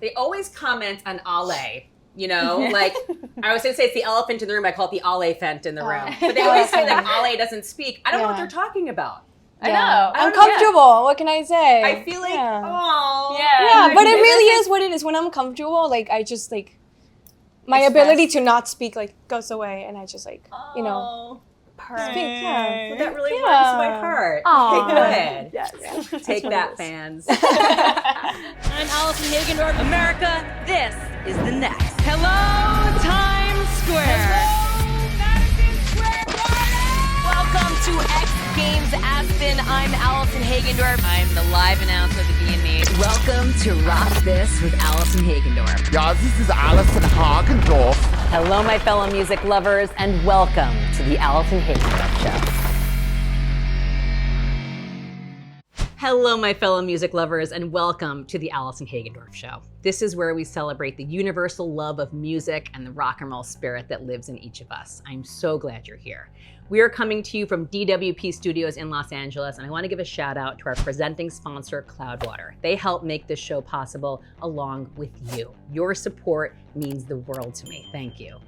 they always comment on Alé. You know, like I was going to say it's the elephant in the room. I call it the Alé-phant in the room. But they always say that Alé doesn't speak. I don't know what they're talking about. I know. I'm comfortable. What can I say? I feel like, oh. Yeah, but it really is what it is. When I'm comfortable, like I just like, my ability to not speak like goes away, and I just like, you know. Perfect. Yeah. Well, that really warms my heart. Aww. Okay, good. Yes. Take that, fans. I'm Allison Hagendorf. America, this is the next. Hello, Times Square. Welcome to X Games Aspen. I'm Allison Hagendorf. I'm the live announcer of the VMAs. Welcome to Rock This with Allison Hagendorf. Yeah, this is Allison Hagendorf. Hello, my fellow music lovers, and welcome to the Allison Hagendorf Show. Hello, my fellow music lovers, and welcome to the Allison Hagendorf Show. This is where we celebrate the universal love of music and the rock and roll spirit that lives in each of us. I'm so glad you're here. We are coming to you from DWP Studios in Los Angeles, and I want to give a shout out to our presenting sponsor, Cloudwater. They help make this show possible along with you. Your support means the world to me. Thank you.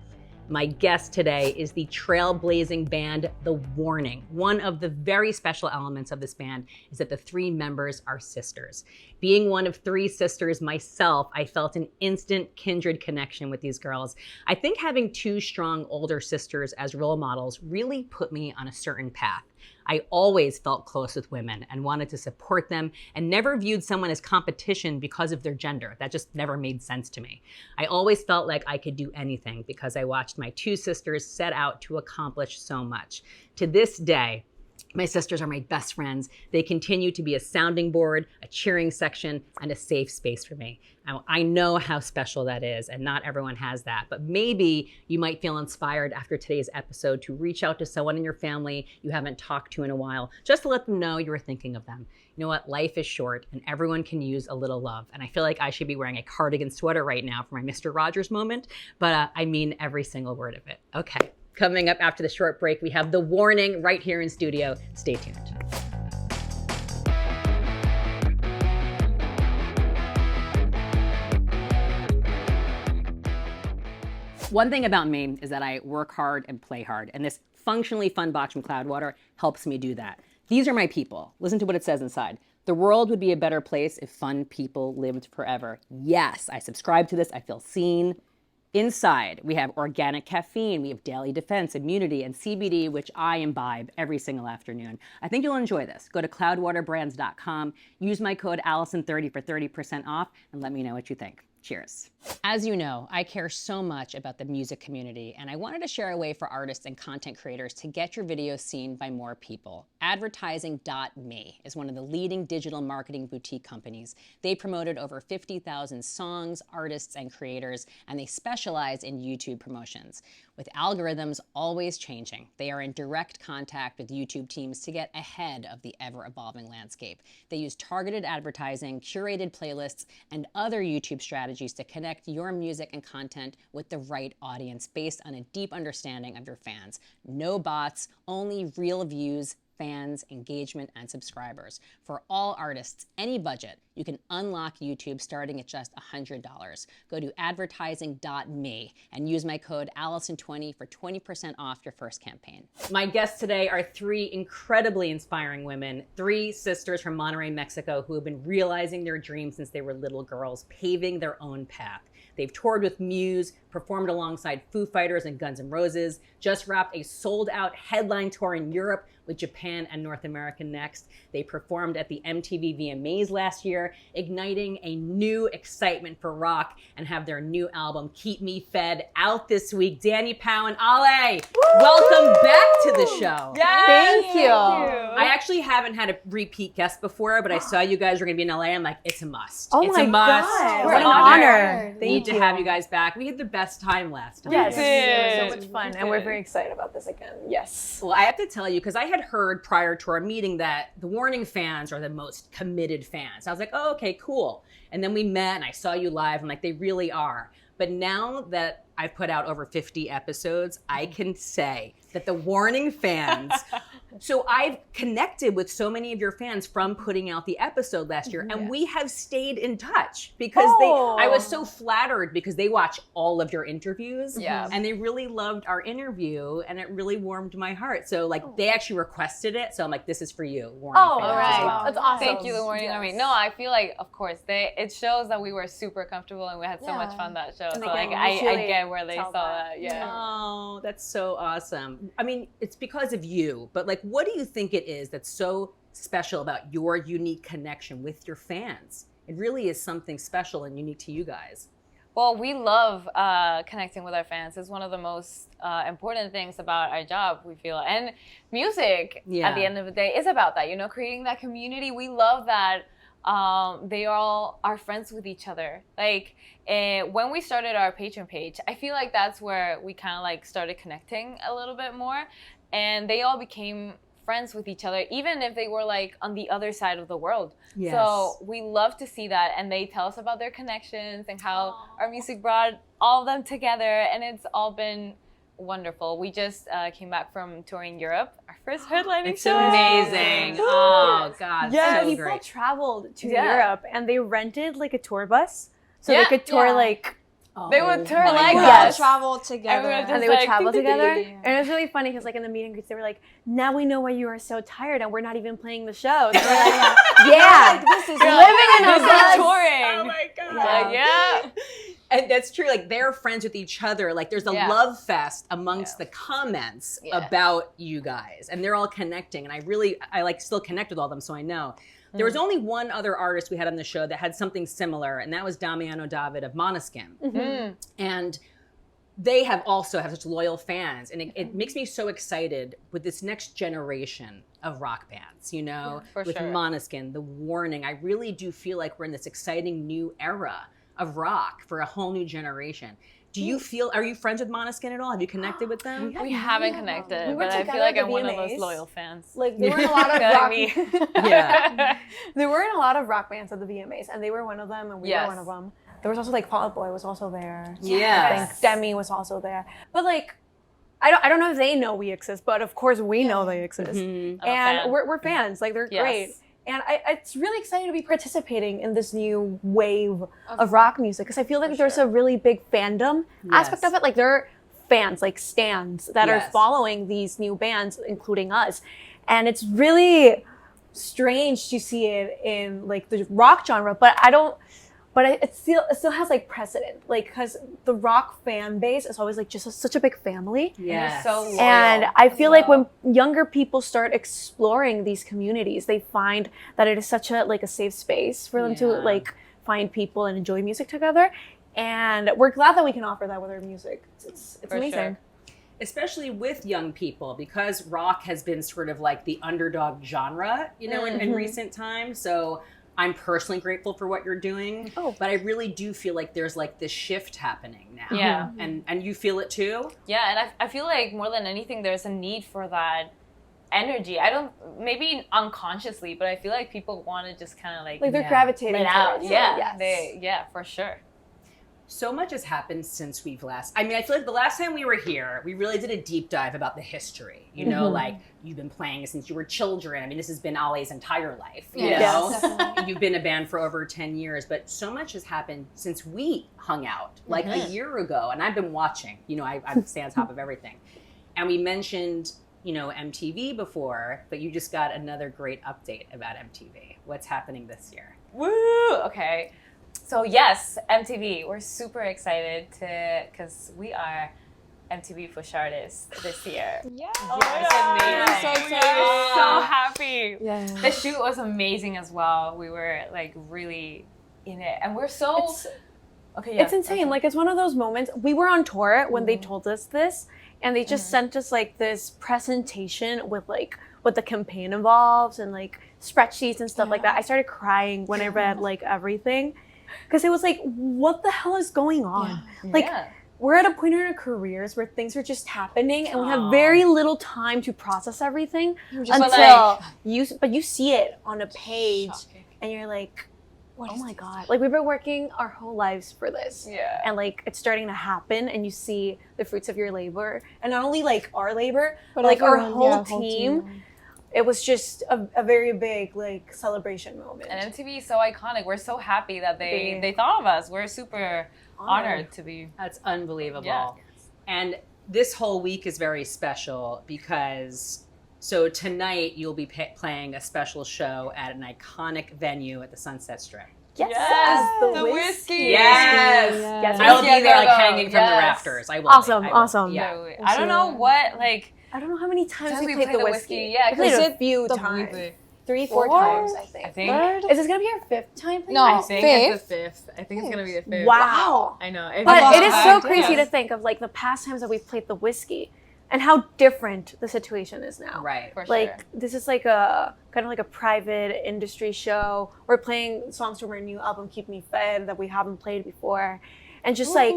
My guest today is the trailblazing band, The Warning. One of the very special elements of this band is that the three members are sisters. Being one of three sisters myself, I felt an instant kindred connection with these girls. I think having two strong older sisters as role models really put me on a certain path. I always felt close with women and wanted to support them and never viewed someone as competition because of their gender. That just never made sense to me. I always felt like I could do anything because I watched my two sisters set out to accomplish so much. To this day, my sisters are my best friends. They continue to be a sounding board, a cheering section, and a safe space for me. I know how special that is, and not everyone has that. But maybe you might feel inspired after today's episode to reach out to someone in your family you haven't talked to in a while, just to let them know you were thinking of them. You know what? Life is short, and everyone can use a little love. And I feel like I should be wearing a cardigan sweater right now for my Mr. Rogers moment, but I mean every single word of it. Okay. Coming up after the short break, we have The Warning right here in studio. Stay tuned. One thing about me is that I work hard and play hard, and this functionally fun box from Cloudwater helps me do that. These are my people. Listen to what it says inside. The world would be a better place if fun people lived forever. Yes, I subscribe to this. I feel seen. Inside, we have organic caffeine, we have daily defense, immunity, and CBD, which I imbibe every single afternoon. I think you'll enjoy this. Go to cloudwaterbrands.com, use my code Allison30 for 30% off, and let me know what you think. Cheers. As you know, I care so much about the music community, and I wanted to share a way for artists and content creators to get your videos seen by more people. Advertising.me is one of the leading digital marketing boutique companies. They promoted over 50,000 songs, artists, and creators, and they specialize in YouTube promotions. With algorithms always changing, they are in direct contact with YouTube teams to get ahead of the ever-evolving landscape. They use targeted advertising, curated playlists, and other YouTube strategies to connect your music and content with the right audience based on a deep understanding of your fans. No bots, only real views, fans, engagement, and subscribers. For all artists, any budget, you can unlock YouTube starting at just $100. Go to advertising.me and use my code Allison20 for 20% off your first campaign. My guests today are three incredibly inspiring women, three sisters from Monterrey, Mexico, who have been realizing their dreams since they were little girls, paving their own path. They've toured with Muse, performed alongside Foo Fighters and Guns N' Roses, just wrapped a sold-out headline tour in Europe with Japan and North America next. They performed at the MTV VMAs last year, igniting a new excitement for rock, and have their new album, Keep Me Fed, out this week. Dany, Pau, and Alé, welcome back to the show. Yes. Thank you. I actually haven't had a repeat guest before, but I saw you guys were going to be in LA. I'm like, it's a must. Oh it's my a must. God. What We're an honored. Need to have you guys back. We had the best time last time. Yes, it was so much fun, and we're very excited about this again. Yes. Well, I have to tell you, because I had heard prior to our meeting that the Warning fans are the most committed fans. I was like, oh, okay, cool. And then we met, and I saw you live. I'm like, they really are. But now that I've put out over 50 episodes. I can say that the Warning fans, so I've connected with so many of your fans from putting out the episode last year, and we have stayed in touch because I was so flattered because they watch all of your interviews, and they really loved our interview, and it really warmed my heart. So like they actually requested it, so I'm like, this is for you, Warning fans. All right. As well. That's awesome. Thank you, the Warning Army. No, I feel like, of course, it shows that we were super comfortable and we had so much fun that show. So like, I get where they saw that. Yeah. Oh, that's so awesome. I mean, it's because of you, but like, what do you think it is that's so special about your unique connection with your fans? It really is something special and unique to you guys. Well, we love connecting with our fans. It's one of the most important things about our job, we feel. And music, at the end of the day, is about that, you know, creating that community. We love that they all are friends with each other. Like, when we started our Patreon page, I feel like that's where we kind of like started connecting a little bit more. And they all became friends with each other, even if they were like on the other side of the world. Yes. So we love to see that, and they tell us about their connections and how our music brought all of them together, and it's all been wonderful. We just came back from touring Europe, our first headlining show. Amazing. Oh God, Yeah, so people great. traveled to Europe and they rented like a tour bus so Yeah. they could tour like They would tour my like We God. all us. travel together. Everyone and they would like, travel ding, ding, together. ding, ding. And it was really funny because like in the meet and greets they were like, now we know why you are so tired and we're not even playing the show. So we're like, yeah, This is living in a This is bus. touring. Oh my God. Like, yeah. And that's true. Like they're friends with each other. Like there's a love fest amongst the comments about you guys, and they're all connecting. And I like still connect with all of them, so I know. There was only one other artist we had on the show that had something similar, and that was Damiano David of Måneskin. And they have such loyal fans, and it makes me so excited with this next generation of rock bands, you know, with sure. Måneskin, The Warning. I really do feel like we're in this exciting new era of rock for a whole new generation. Are you friends with Måneskin at all? Have you connected with them? We haven't connected, We were but I together feel like at I'm the one of those VMAs. loyal fans. Like there were in a lot of Like rock. me. Yeah. There were in a lot of rock bands at the VMAs, and they were one of them, and we were one of them. There was also like Fall Out Boy was also there. Yes. I think Demi was also there. But like, I don't know if they know we exist, but of course we know they exist, I'm a and fan. we're fans. Like they're great. And it's really exciting to be participating in this new wave of rock music because I feel like there's a really big fandom aspect of it. Like there are fans, like stans, that are following these new bands, including us. And it's really strange to see it in like the rock genre, but it still has like precedent, like because the rock fan base is always like just such a big family. Yes. So loyal. And I feel like when younger people start exploring these communities, they find that it is such a safe space for them to like find people and enjoy music together. And we're glad that we can offer that with our music. It's amazing. Sure. Especially with young people, because rock has been sort of like the underdog genre, you know, in recent times. So I'm personally grateful for what you're doing, but I really do feel like there's like this shift happening now. Yeah. And you feel it too? Yeah, and I feel like more than anything, there's a need for that energy. Maybe unconsciously, but I feel like people want to just kind of like they're gravitating let out. towards it. Yeah, Yes. for sure. So much has happened since we've I feel like the last time we were here, we really did a deep dive about the history. You know, like you've been playing since you were children. I mean, this has been Alé's entire life. You know, you've been a band for over 10 years, but so much has happened since we hung out like a year ago. And I've been watching, you know, I stay on top of everything. And we mentioned, you know, MTV before, but you just got another great update about MTV. What's happening this year? Woo! Okay. So yes, MTV. We're super excited because we are MTV Push artists this year. Yeah. Oh my God. I'm so We excited. are so happy. Yeah. The shoot was amazing as well. We were like really in it, and we're so It's insane. Like it's one of those moments. We were on tour when they told us this, and they just sent us like this presentation with like what the campaign involves and like spreadsheets and stuff like that. I started crying when I read like everything. Because it was like, what the hell is going on? Like, we're at a point in our careers where things are just happening and we have very little time to process everything until you see it on a page and you're like, oh my God. Like we've been working our whole lives for this. Yeah. And like it's starting to happen and you see the fruits of your labor. And not only like our labor, but like our whole team. It was just a very big like celebration moment. And MTV is so iconic. We're so happy that they thought of us. We're super honored to be. That's unbelievable. Yeah. And this whole week is very special because so tonight you'll be playing a special show at an iconic venue at the Sunset Strip. Yes, the whiskey. Yes. I will be there like hanging from the rafters. I will. Awesome. Yeah. I don't know what I don't know how many times we played played the whiskey. Yeah, we played because it a few times. 3-4 times, I think. Is this gonna be our 5th time playing? No, I think it's the 5th. I think it's gonna be the 5th. Wow. I know. But it is so crazy to think of like the past times that we've played the whiskey and how different the situation is now. Right. For Like sure. this is like a kind of like a private industry show. We're playing songs from our new album Keep Me Fed that we haven't played before. And just like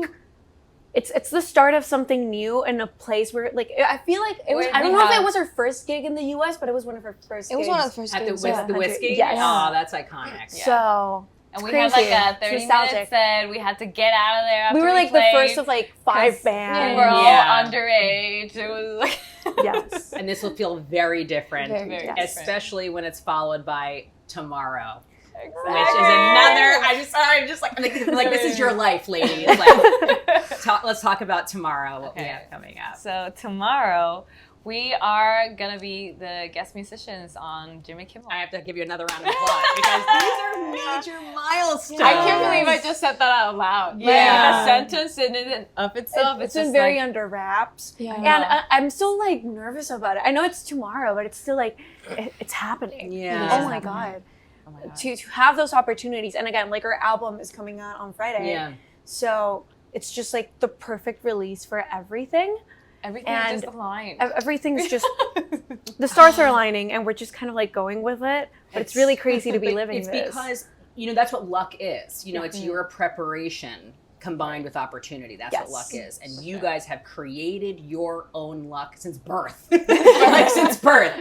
it's the start of something new in a place where like I feel like it was I don't know if it was our first gig in the US, but it was one of our first gigs. It was one of the first At gigs. the whiskey? Yes. Oh, that's iconic. So And we crazy. had like a 30-minute set. We had to get out of there after we were like the played. first of like 5 We bands. were all Yeah. underage. It was like Yes. And this will feel very different, Very different. especially when it's followed by Tomorrow. Exactly. Which is another. I'm just like this is your life, ladies. Like, let's talk about tomorrow. What we have coming up. So tomorrow we are gonna be the guest musicians on Jimmy Kimmel. I have to give you another round of applause because these are major milestones. I can't believe I just said that out loud. Yeah. Like, a sentence in and of itself. It's just been very like, under wraps. Yeah. And I'm still like nervous about it. I know it's tomorrow, but it's still like it's happening. Yeah. Oh my God. To have those opportunities. And again, like our album is coming out on Friday. Yeah. So it's just like the perfect release for everything. Everything And just aligned. Everything's just the stars are aligning and we're just kind of like going with it. But it's really crazy to be living It's this. because that's what luck is. It's your preparation combined with opportunity. That's what luck is. And you guys have created your own luck since birth. Like since birth.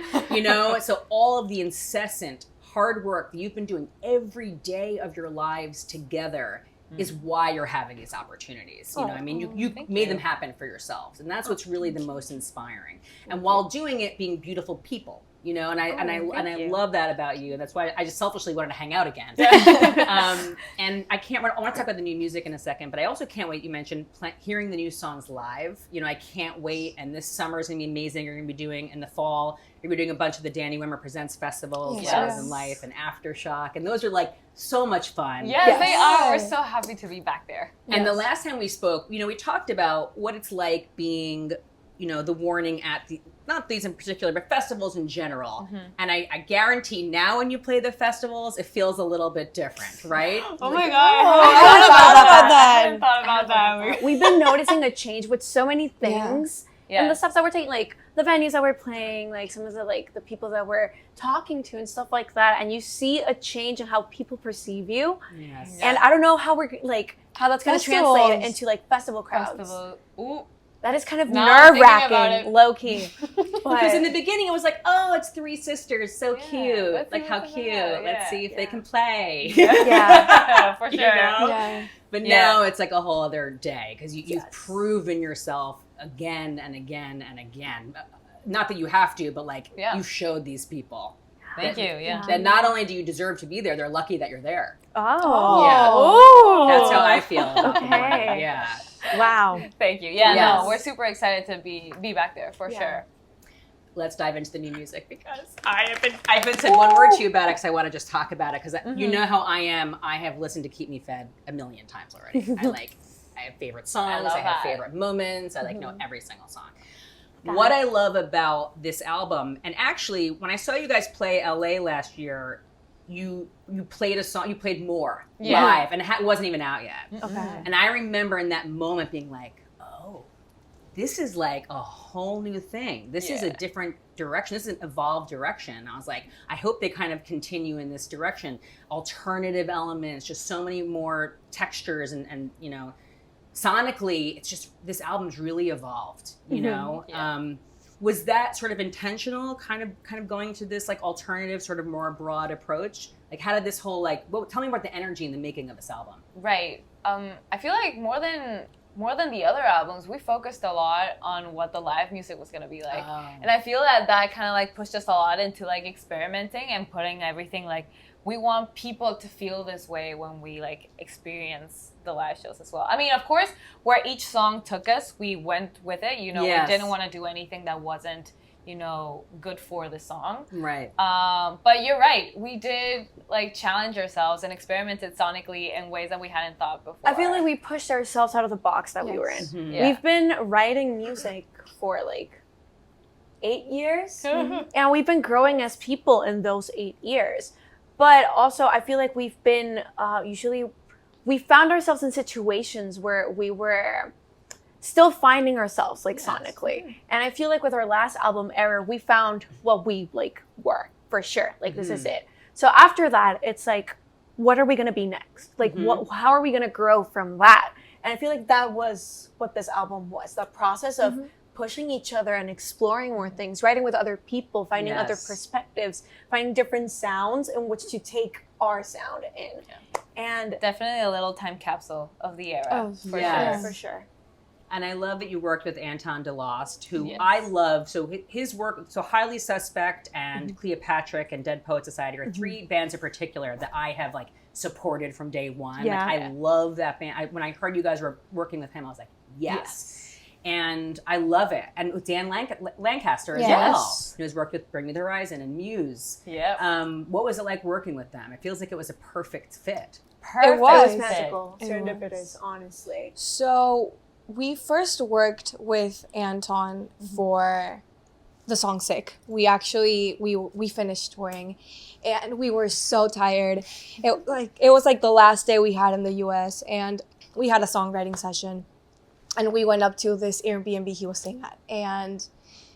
So all of the incessant hard work that you've been doing every day of your lives together is why you're having these opportunities. You made them happen for yourselves. And that's what's really the most inspiring. And while doing it, being beautiful people. And I love that about you, and that's why I just selfishly wanted to hang out again. And I want to talk about the new music in a second, but I also can't wait. You mentioned hearing the new songs live. I can't wait. And this summer is going to be amazing. You're going to be doing in the fall. You're going to be doing a bunch of the Dany Wimmer Presents festivals, Love and Life, and Aftershock, and those are like so much fun. Yes, they are. We're so happy to be back there. And the last time we spoke, we talked about what it's like being, the warning at not these in particular, but festivals in general. And I guarantee now when you play the festivals, it feels a little bit different, right? Oh my God. I hadn't thought about that. We've been noticing a change with so many things. And the steps that we're taking, like the venues that we're playing, like some of the people that we're talking to and stuff like that. And you see a change in how people perceive you. Yes. And I don't know how how that's going to translate into like festival crowds. Ooh. That is kind of Now I'm thinking about nerve-wracking, it. low-key. Because in the beginning it was like, oh, it's 3 sisters, so cute. let's Like see how what's cute. about. Let's see if they can play. Yeah. For sure. Yeah. But now it's like a whole other day because you've proven yourself again and again and again. Not that you have to, but like you showed these people. Thank you. Yeah. That not only do you deserve to be there, they're lucky that you're there. Oh. Yeah. Oh. That's how I feel about the morning. Okay. Yeah. Wow. Thank you. Yeah. Yes. No, we're super excited to be back there for sure. Let's dive into the new music because I've been said one word to you about it because I want to just talk about it because you know how I am. I have listened to Keep Me Fed a million times already. I have favorite songs. I have favorite moments. I know every single song. What I love about this album, and actually when I saw you guys play LA last year, you played a song, you played more live, and it wasn't even out yet. Okay. And I remember in that moment being like, oh, this is like a whole new thing. This is a different direction. This is an evolved direction. I was like, I hope they kind of continue in this direction. Alternative elements, just so many more textures and sonically, it's just, this album's really evolved, Was that sort of intentional, kind of going to this like alternative, sort of more broad approach? Like, how did this whole, like, tell me about the energy in the making of this album. Right. I feel like more than the other albums, we focused a lot on what the live music was gonna be like. And I feel that kind of like pushed us a lot into like experimenting and putting everything like, we want people to feel this way when we like experience the live shows as well. I mean, of course, where each song took us, we went with it. You know, we didn't want to do anything that wasn't, you know, good for the song. Right. But you're right. We did like challenge ourselves and experimented sonically in ways that we hadn't thought before. I feel like we pushed ourselves out of the box that we were in. Mm-hmm. Yeah. We've been writing music for like 8 years, and we've been growing as people in those 8 years. But also, I feel like we've been we found ourselves in situations where we were still finding ourselves like sonically. And I feel like with our last album, Error, we found what we like were for sure. Like this is it. So after that, it's like, what are we gonna be next? Like how are we gonna grow from that? And I feel like that was what this album was, the process of pushing each other and exploring more things, writing with other people, finding other perspectives, finding different sounds in which to take our sound in. And definitely a little time capsule of the era. oh, for yes. sure. for sure. And I love that you worked with Anton DeLost, who I love. So his work, so Highly Suspect and Cleopatra and Dead Poet Society are 3 bands in particular that I have like supported from day one. Yeah. Like, I love that band. When I heard you guys were working with him, I was like, yes. And I love it. And with Dan Lancaster as well, who has worked with Bring Me the Horizon and Muse. Yeah. What was it like working with them? It feels like it was a perfect fit. It was. It was magical. Serendipitous, honestly. So we first worked with Anton for the song Sick. We actually we finished touring and we were so tired. It was like the last day we had in the US, and we had a songwriting session. And we went up to this Airbnb he was staying at, and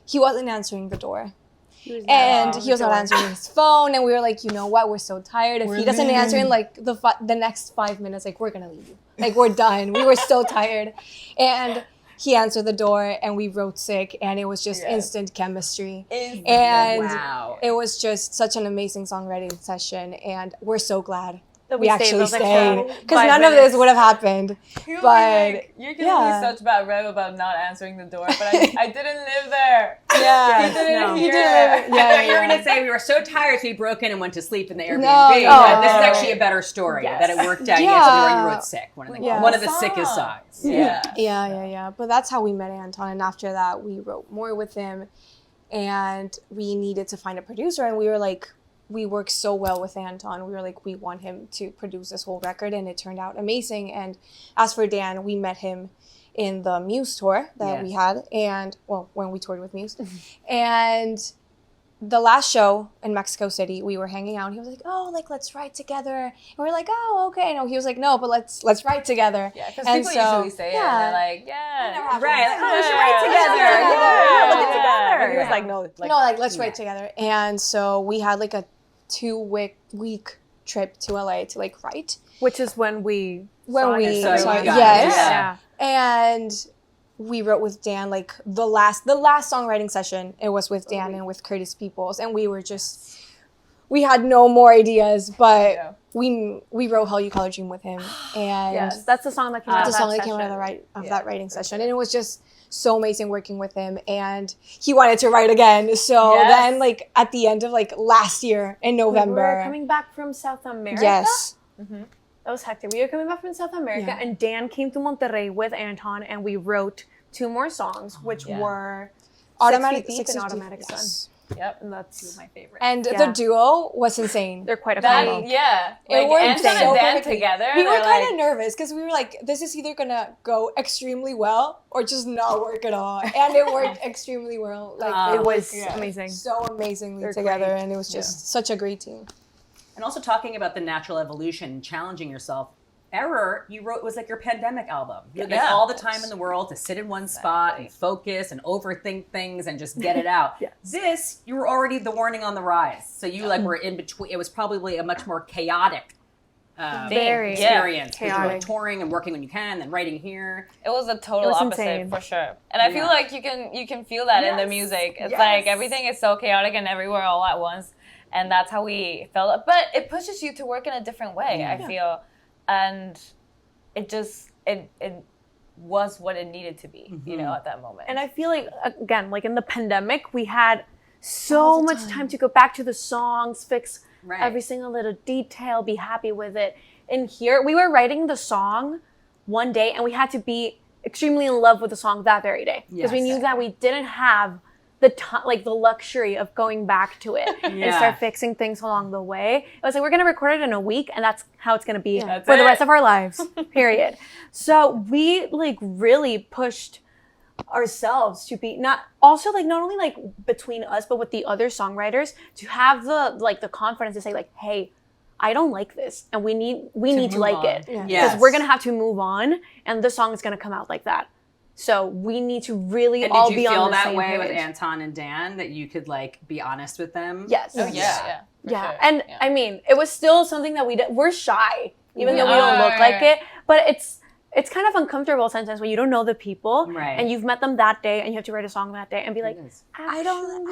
he wasn't answering the door. He was not answering his phone, and we were like, you know what? We're so tired. If he doesn't answer in like the next 5 minutes, like we're gonna leave you. Like we're done. We were so tired, and he answered the door, and we wrote Sick, and it was just instant chemistry. And it was just such an amazing songwriting session, and we're so glad that we actually stayed, because none of this would have happened. But But you're giving me such bad rep about not answering the door, but I didn't live there. yeah, You didn't you hear did. it. I thought you were going to say we were so tired, so we broke in and went to sleep in the Airbnb. No. This is actually a better story, that it worked out. Yeah. Yes, we already wrote Sick, one of the sickest songs. Yeah. But that's how we met Anton, and after that, we wrote more with him, and we needed to find a producer, and we were like, we worked so well with Anton. We were like, we want him to produce this whole record, and it turned out amazing. And as for Dan, we met him in the Muse tour that we had, and when we toured with Muse. And the last show in Mexico City, we were hanging out, and he was like, oh, like, let's write together. And we were like, oh, okay. No, he was like, no, but let's write together. Yeah, because And people usually say it, and they're like, Right. Oh, we should write together. Yeah. Look it together. And He was like, no, let's write together. And so we had like a 2-week trip to LA to like write. which is when we When we saw saw you it. guys. Yes. Yeah. And we wrote with Dan, like the last songwriting session, it was with Dan and with Curtis Peoples, and we were just, we had no more ideas, but we wrote Hell You Call a Dream with him, and Yes, that's the song that came out of that writing session, and it was just so amazing working with him, and he wanted to write again. So then, like at the end of like last year in November, we were coming back from South America. yes, That was hectic. We were coming back from South America, and Dan came to Monterrey with Anton, and we wrote 2 more songs, which were Automatic 6 Feet Deep and 6 Feet Deep, Automatic yes. Sun. Yep. And that's 2 of my favorites. And the duo was insane. They're quite a That, combo. yeah. It Like, worked Anton so and Dan perfectly. together. We were they're kind like, of nervous because we were like, this is either gonna go extremely well or just not work at all. And it worked extremely well. Like It was amazing. so amazingly They're together, great. and it was just such a great team. And also talking about the natural evolution, challenging yourself. Error, you wrote, was like your pandemic album. You had like all the time in the world to sit in one spot and focus and overthing things and just get it out. This, you were already the warning on the rise. So you like were in between. It was probably a much more chaotic Very experience. Because you were like chaotic. touring and working when you can, then writing here. It was a total was opposite insane. for sure. And I feel like you can feel that in the music. It's like everything is so chaotic and everywhere all at once. And that's how we felt. But it pushes you to work in a different way, I feel. And it was what it needed to be, you know, at that moment. And I feel like, again, like in the pandemic, we had so much time to go back to the songs, fix every single little detail, be happy with it. And here, we were writing the song one day, and we had to be extremely in love with the song that very day. Because we knew that we didn't have the luxury of going back to it and start fixing things along the way. It was like, we're going to record it in a week, and that's how it's going to be for the rest of our lives, period. So we like really pushed ourselves to be not only like between us, but with the other songwriters to have the confidence to say like, hey, I don't like this, and we need to like it because we're going to have to move on, and the song is going to come out like that. So we need to really all be on the same page. Did you feel that way with Anton and Dan, that you could like be honest with them? Yes. Oh yeah. Yeah. And I mean, it was still something that we're shy, even though we don't look like it. But it's kind of uncomfortable sometimes when you don't know the people and you've met them that day and you have to write a song that day and be like, I don't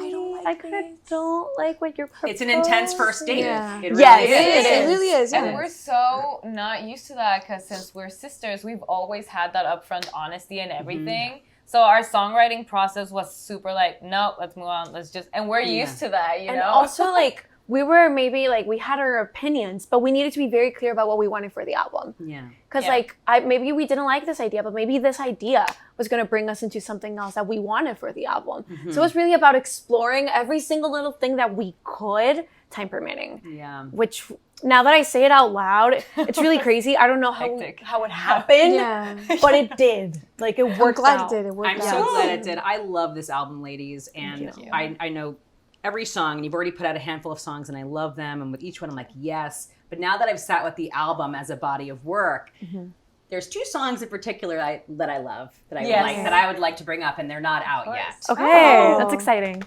like what you're proposing. It's an intense first date. Yeah. It really is. It really is. And we're so not used to that because since we're sisters, we've always had that upfront honesty and everything. So our songwriting process was super like, no, let's move on. Let's just, and we're used to that, you know? And also like, we were maybe like, we had our opinions, but we needed to be very clear about what we wanted for the album. Yeah. Because like, maybe we didn't like this idea, but maybe this idea was going to bring us into something else that we wanted for the album. So it was really about exploring every single little thing that we could, time permitting. Yeah. Which, now that I say it out loud, it's really crazy. I don't know how it happened, but it did. Like, it worked out. I'm so glad it did. I love this album, ladies. And I know every song, and you've already put out a handful of songs, and I love them. And with each one, I'm like, yes. But now that I've sat with the album as a body of work, there's 2 songs in particular that I love, that I would like to bring up, and they're not out yet. Okay, that's exciting.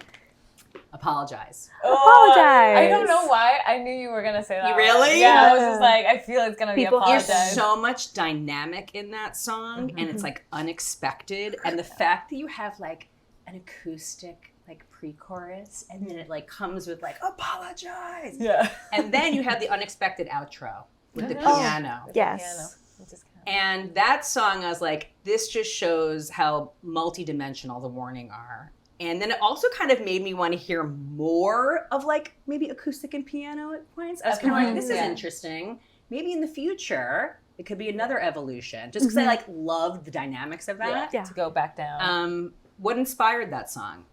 Apologize. Apologize. I don't know why. I knew you were going to say that. You really? Yeah, I was just like, I feel it's going to be apologize. There's so much dynamic in that song, and it's like unexpected. And the fact that you have like an acoustic like pre-chorus, and then it like comes with like apologize. Yeah. And then you have the unexpected outro with the piano. Yes. And that song, I was like, this just shows how multidimensional the Warning are. And then it also kind of made me want to hear more of like maybe acoustic and piano at points. I was kind of like, this is interesting. Maybe in the future, it could be another evolution. Just because I like loved the dynamics of that. Yeah. To go back down. What inspired that song?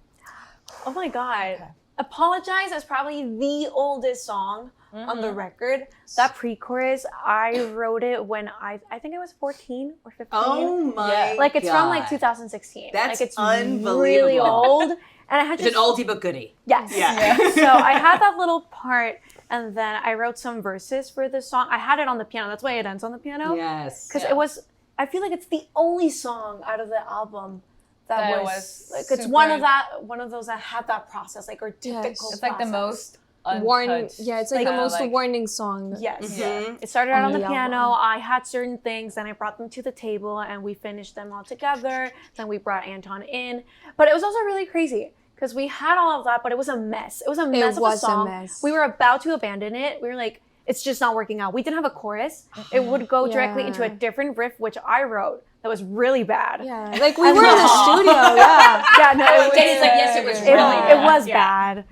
Oh my God. Okay. Apologize is probably the oldest song on the record. That pre-chorus, I wrote it when I think I was 14 or 15. Oh my Like it's from like 2016. That's like it's unbelievable. Really old. And I had it's an oldie but goodie. Yes. Yeah. So I had that little part, and then I wrote some verses for the song. I had it on the piano. That's why it ends on the piano. Yes. Because it was, I feel like it's the only song out of the album that was like, it's one of those that had that process, like, or typical It's like the most warning. Yeah, it's like the most warning song. Yes. Yeah. It started out on the piano. I had certain things, and I brought them to the table, and we finished them all together. Then we brought Anton in. But it was also really crazy because we had all of that, but it was a mess. It was a mess of a song. We were about to abandon it. We were like, it's just not working out. We didn't have a chorus. It would go directly into a different riff, which I wrote. That was really bad. Yeah, like we were in the studio. Yeah, no. Danny's like, yes, it was really bad. It was bad.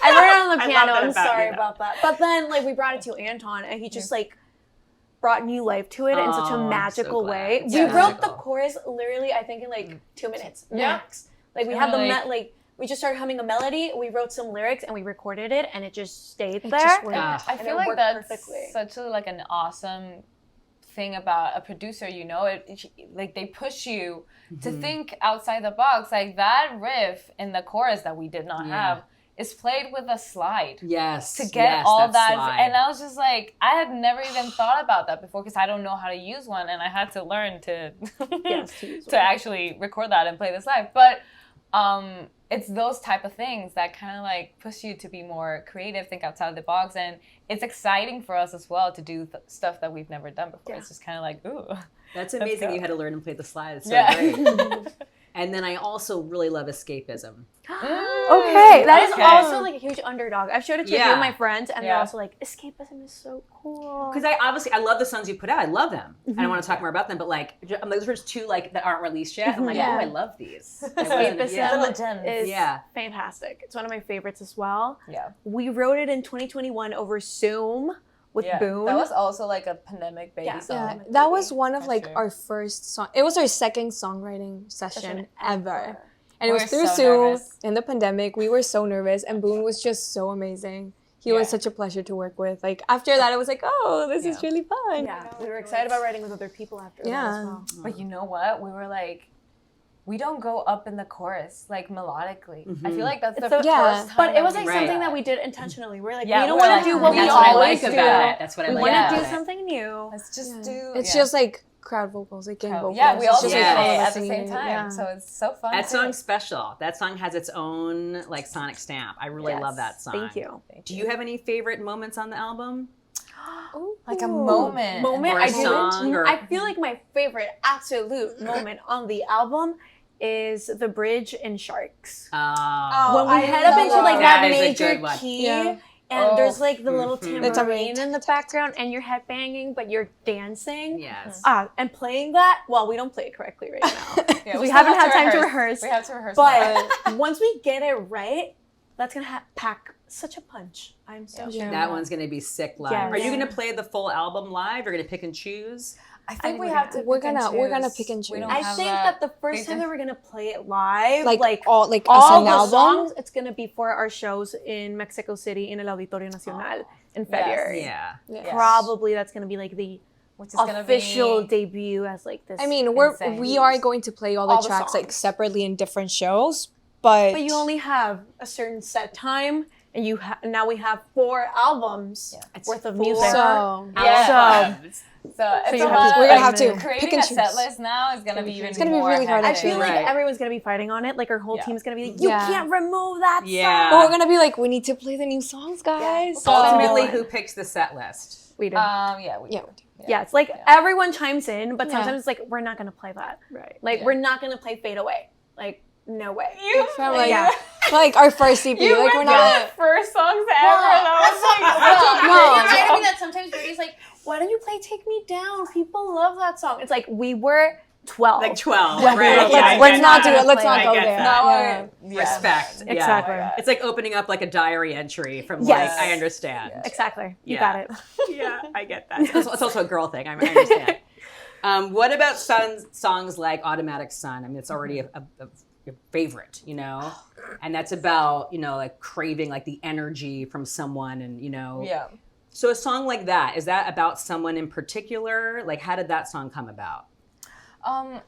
I wrote it on the piano. I'm sorry about that. But then, like, we brought it to Anton, and he just like brought new life to it in such a magical way. We wrote the chorus literally, I think, in like 2 minutes max. Like we had the we just started humming a melody. We wrote some lyrics, and we recorded it, and it just stayed there. I feel like that's such like an awesome thing about a producer, you know, like they push you to think outside the box. Like that riff in the chorus that we did not have is played with a slide. Yes. To get all that. Slide. And I was just like, I had never even thought about that before because I don't know how to use one, and I had to learn to to actually record that and play this live. But it's those type of things that kind of like push you to be more creative, think outside the box, and it's exciting for us as well to do stuff that we've never done before. It's just kind of like, ooh. That's amazing you had to learn and play the slide. It's so great. And then I also really love Escapism. Okay, that is Okay. also like a huge underdog. I've showed it to a few Yeah. of my friends, and they're Yeah. also like, Escapism is so cool. Because I love the songs you put out. I love them. And I want to talk more about them. But like, those were just two like that aren't released yet. I'm like, Yeah. oh, I love these. Escapism Little gems. is Yeah. fantastic. It's one of my favorites as well. Yeah. We wrote it in 2021 over Zoom with Yeah. Boone. That was also like a pandemic baby Yeah. song. Yeah, that was one of That's like true. our first song. It was our second songwriting session ever. And it We was were through so Zoom nervous. in the pandemic. We were so nervous, and Boone was just so amazing. He was Yeah. such a pleasure to work with. Like after that, I was like, oh, this is really fun. Yeah, we were excited about writing with other people after that Yeah. as well. But you know what? We were like, we don't go up in the chorus like melodically. I feel like that's the It's a- Yeah. first time. But it was that like we something did that we did intentionally. We're like, Yeah, we don't we're want like, to do what we That's what I always like do. about it. That's what I We like want about to do it. something new. Let's just Yeah. do. It's yeah. just like crowd vocals, like game vocals. Yeah, we It's all just, sing Yeah. like, all it of us at the same singing it. time, Yeah. so it's so fun. That too. song's special. That song has its own like sonic stamp. I really love that song. Thank you. Do you have any favorite moments on the album? like a moment. Or a I song, do. or- I feel like my favorite absolute moment on the album is the bridge in Sharks. Oh, When we head up into like That that is a major good one. key, Yeah. and Oh. there's like the little Mhm. The tambourine tambourine. in the background, and you're headbanging, but you're dancing. yes. And playing that, well, we don't play it correctly right now. Yeah, we still haven't have had time to rehearse. We have to rehearse. more. But once we get it right, that's gonna pack such a punch. I'm so sure. That one's gonna be sick live. Yes. Are you gonna play the full album live? Or gonna pick and choose? I think we we're have to. We're pick and we're gonna choose. pick and We choose. don't I have think that the first They time did- that we're gonna play it live, like all like all as an the album. songs, it's gonna be for our shows in Mexico City in El Auditorio Nacional in February. Yeah. Yes. Probably that's gonna be like the Which is gonna official be, debut as like this. I mean, Insane. we are going to play all the All the tracks like songs. separately in different shows, but you only have a certain set time, and now we have 4 albums worth of music. so Yeah. So it's you a have lot. to- we're gonna have to Creating pick a and set choose. list now is gonna be even It's gonna be more really hard to I hectic. feel like Right. everyone's gonna be fighting on it. Like our whole Yeah. team's gonna be like, you Yeah. can't remove that Yeah. But we're gonna be like, we need to play the new songs, guys. So ultimately, who picks the set list? We do. Yeah, we Yeah. do. Yeah, it's like everyone chimes in, but Yeah. sometimes it's like we're not gonna play that. Right. Like Yeah. we're not gonna play Fade Away. Like no way. From, like, Yeah. like our first EP. You like went we're not. the first songs ever. That was like, No. It reminded me that sometimes Brady's like, why don't you play Take Me Down? People love that song. It's like we were 12. Like 12, Yeah, right? let's, Yeah, I let's get not do that. it. Let's Play not it. go I get there. that. Yeah. Respect. Yeah. Exactly. It's like opening up like a diary entry from Yes. like, I understand. Exactly. You Yeah. got it. Yeah, I get that. It's also a girl thing. I understand. What about songs like Automatic Sun? I mean, it's already a favorite, you know? And that's about, you know, like craving like the energy from someone and, you know. Yeah. So a song like that, is that about someone in particular? Like, how did that song come about?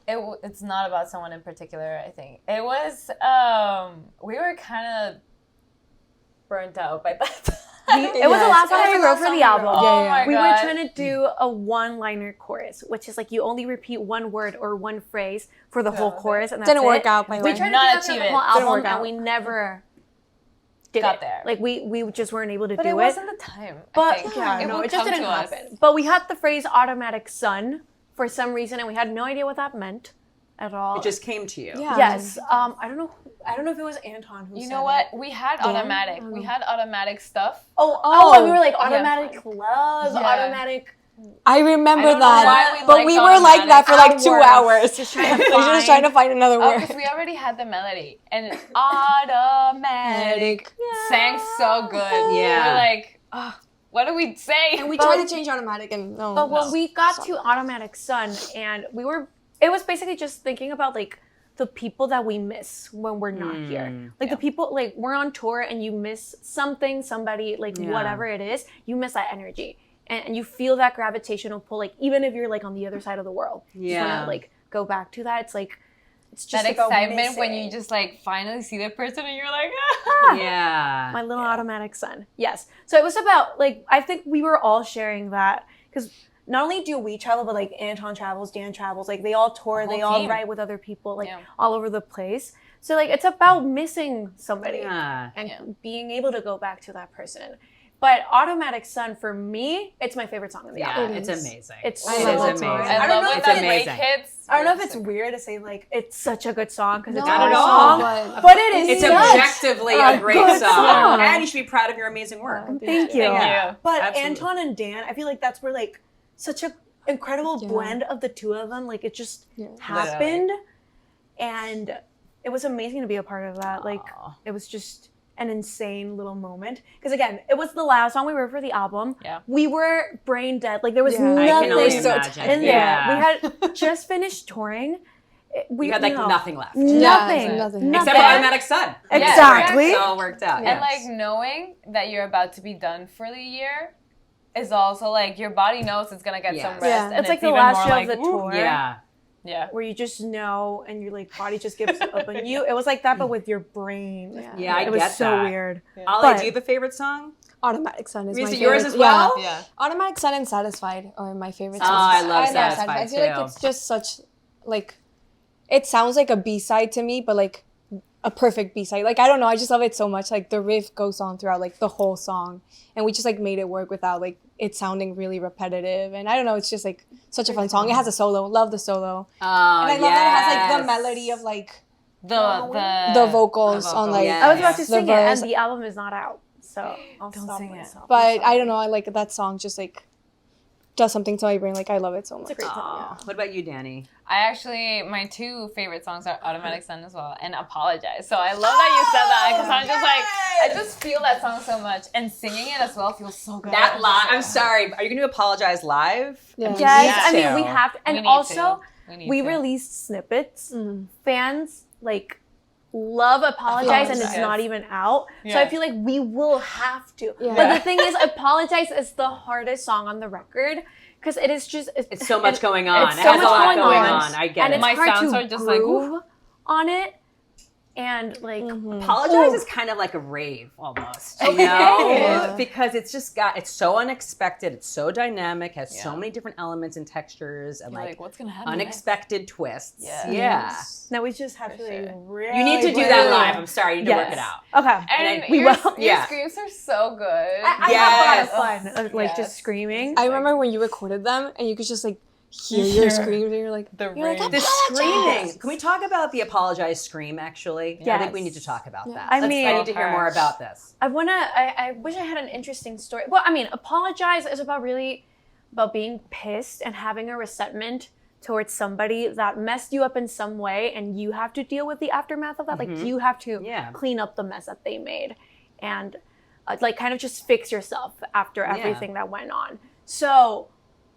It's not about someone in particular, I think. It was, we were kind of burnt out by that. It was the last song we wrote for the album. Oh my We God. were trying to do a one-liner chorus, which is like you only repeat one word or one phrase for the whole chorus, and that's Didn't work it. out, by the We way. tried to Not do that for achieve the it. whole Didn't album, work out. and we never did Got it. there. Like we just weren't able to But do it it. wasn't the time. I But think. yeah, It no, will it just come didn't to us. happen. But we had the phrase "automatic sun" for some reason, and we had no idea what that meant at all. It just came to you. Yeah. Yes. I don't know. I don't know if it was Anton who You said know it. what? We had automatic. We had automatic stuff. And we were like automatic love, Yeah. automatic. I remember I don't know that. why we But liked we were like that for like 2 hours. Just trying to We're just trying to find another Oh, word. because we already had the melody. And automatic sang so good. Yeah. We were like, oh, what do we say? And we tried to change automatic and no. But when we got to Automatic Sun, and it was basically just thinking about like the people that we miss when we're not here. Like the people, like we're on tour and you miss something, somebody, like whatever it is, you miss that energy. And you feel that gravitational pull, like even if you're like on the other side of the world. You just wanna like go back to that. It's like, it's just that about excitement when missing. you just like finally see the person and you're like, Yeah. My little automatic son. Yes. So it was about like, I think we were all sharing that because not only do we travel, but like Anton travels, Dan travels, like they all tour, The they whole all team. write with other people, like Yeah. all over the place. So like it's about missing somebody Yeah. and being able to go back to that person. But Automatic Sun, for me, it's my favorite song on the Yeah, album. it's amazing. It's I so love good. that song. I I love don't know when if that it's break amazing. hits. I don't know if it's weird to say like it's such a good song because it's Not our at all. song, but it is. It's such objectively a great good song. And you should be proud of your amazing work. Thank you. Yeah, But absolutely. Anton and Dan, I feel like that's where like such a incredible blend of the two of them. Like it just happened, and it was amazing to be a part of that. Like it was just an insane little moment. Because again, it was the last song we wrote for the album. Yeah. We were brain dead. Like there was I can only nothing imagine. in there. Yeah. We had just finished touring. We had like nothing left. Nothing. nothing. Except for Automatic Sun. Exactly. It all worked out. And like knowing that you're about to be done for the year is also like your body knows it's gonna get some rest. Yeah. And It's like the even last more show like, of the tour. Yeah. Where you just know and your like body just gives up on you. It was like that, but with your brain. Yeah, I it was get so that. weird. Ollie, But- do you have a favorite song? Automatic Sun is my Is it favorite. yours as well? Yeah. Automatic Sun and Satisfied are my favorite Oh, songs. I love Satisfied, I feel too. like it's just such, like, it sounds like a B-side to me, but like a perfect B-side. Like, I don't know, I just love it so much. Like, the riff goes on throughout like the whole song. And we just like made it work without like it sounding really repetitive. And I don't know, it's just like such a fun song. It has a solo, love the solo. And I love that it has like the melody of like the vocals on like I was about to the sing it, verse. and the album is not out, so I'll Don't stop sing it. myself. But I don't know, I like that song just like does something to my brain. Like I love it so much. It's a great song. Aw. What about you, Dany? I actually, my two favorite songs are Automatic Sun as well and Apologize. So I love that you said that because I'm just like, I just feel that song so much. And singing it as well feels so good. That live. I'm sorry. Are you going to apologize live? Yeah. Yes, I Me mean we too. have to, We and need also to. need we to. released snippets. Fans like love Apologize, and it's Apologize. not even out. So Yeah. I feel like we will have to. Yeah. But the thing is, Apologize is the hardest song on the record because it is just It's so much going on. It's It so has a much lot going going on. on. I get and it. it's My hard sounds to are just like, groove on it, and like Apologize is kind of like a rave almost, you know? Because it's just it's so unexpected, it's so dynamic, has so many different elements and textures and You're like what's going to happen unexpected twists. Yeah. Yeah. now we just have to like, really. You need to do that live. I'm sorry, you need to work it out. Okay. And we your, will. your Yeah. screams are so good. I Yes. have a lot of fun, like Yes. just screaming. I remember when you recorded them and you could just like hear your screams and you're like, The you're like, ring. The screaming. Can we talk about the Apologize scream, actually? I think we need to talk about that. I mean- I need to hear more about this. I wish I had an interesting story. Well, I mean, Apologize is about being pissed and having a resentment towards somebody that messed you up in some way, and you have to deal with the aftermath of that. Like you have to clean up the mess that they made, and like kind of just fix yourself after everything that went on. So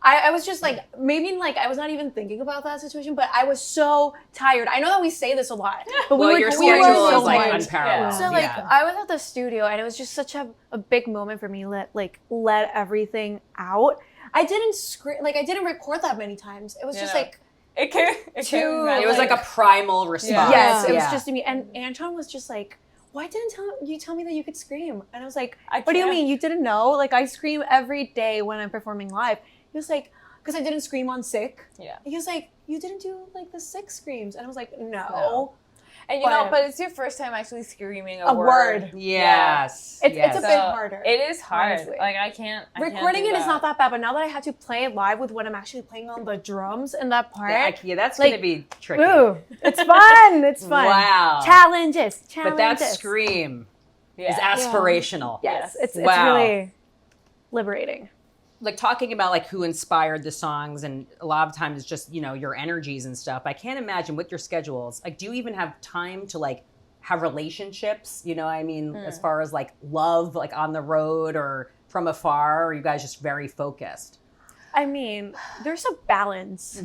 I was just like, maybe like I was not even thinking about that situation, but I was so tired. I know that we say this a lot, but Well, your we schedule were so is like much. unparalleled. So like I was at the studio, and it was just such a big moment for me. Let everything out. I didn't scream, like I didn't record that many times. It was just like It came It was like a primal response. yes, it was Yeah. just me. And Anton was just like, why didn't you tell me that you could scream? And I was like, I what do you can't. mean you didn't know? Like I scream every day when I'm performing live. He was like, because I didn't scream on Sick. Yeah. He was like, you didn't do like the Sick screams. And I was like, no. And you know, but it's your first time actually screaming A word. Yes. It's yes. a bit harder. It is hard. honestly. Like I can't. Recording can't it do is not that bad, but now that I had to play it live with what I'm actually playing on the drums in that part. Yeah, that's like, going to be tricky. Ooh, it's fun. It's fun. Wow. Challenges. But that scream is aspirational. Yes, it's Wow. really liberating. Like talking about like who inspired the songs, and a lot of times it's just, you know, your energies and stuff. I can't imagine with your schedules, like do you even have time to like have relationships, you know what I mean, as far as like love, like on the road or from afar, or are you guys just very focused? I mean, there's a balance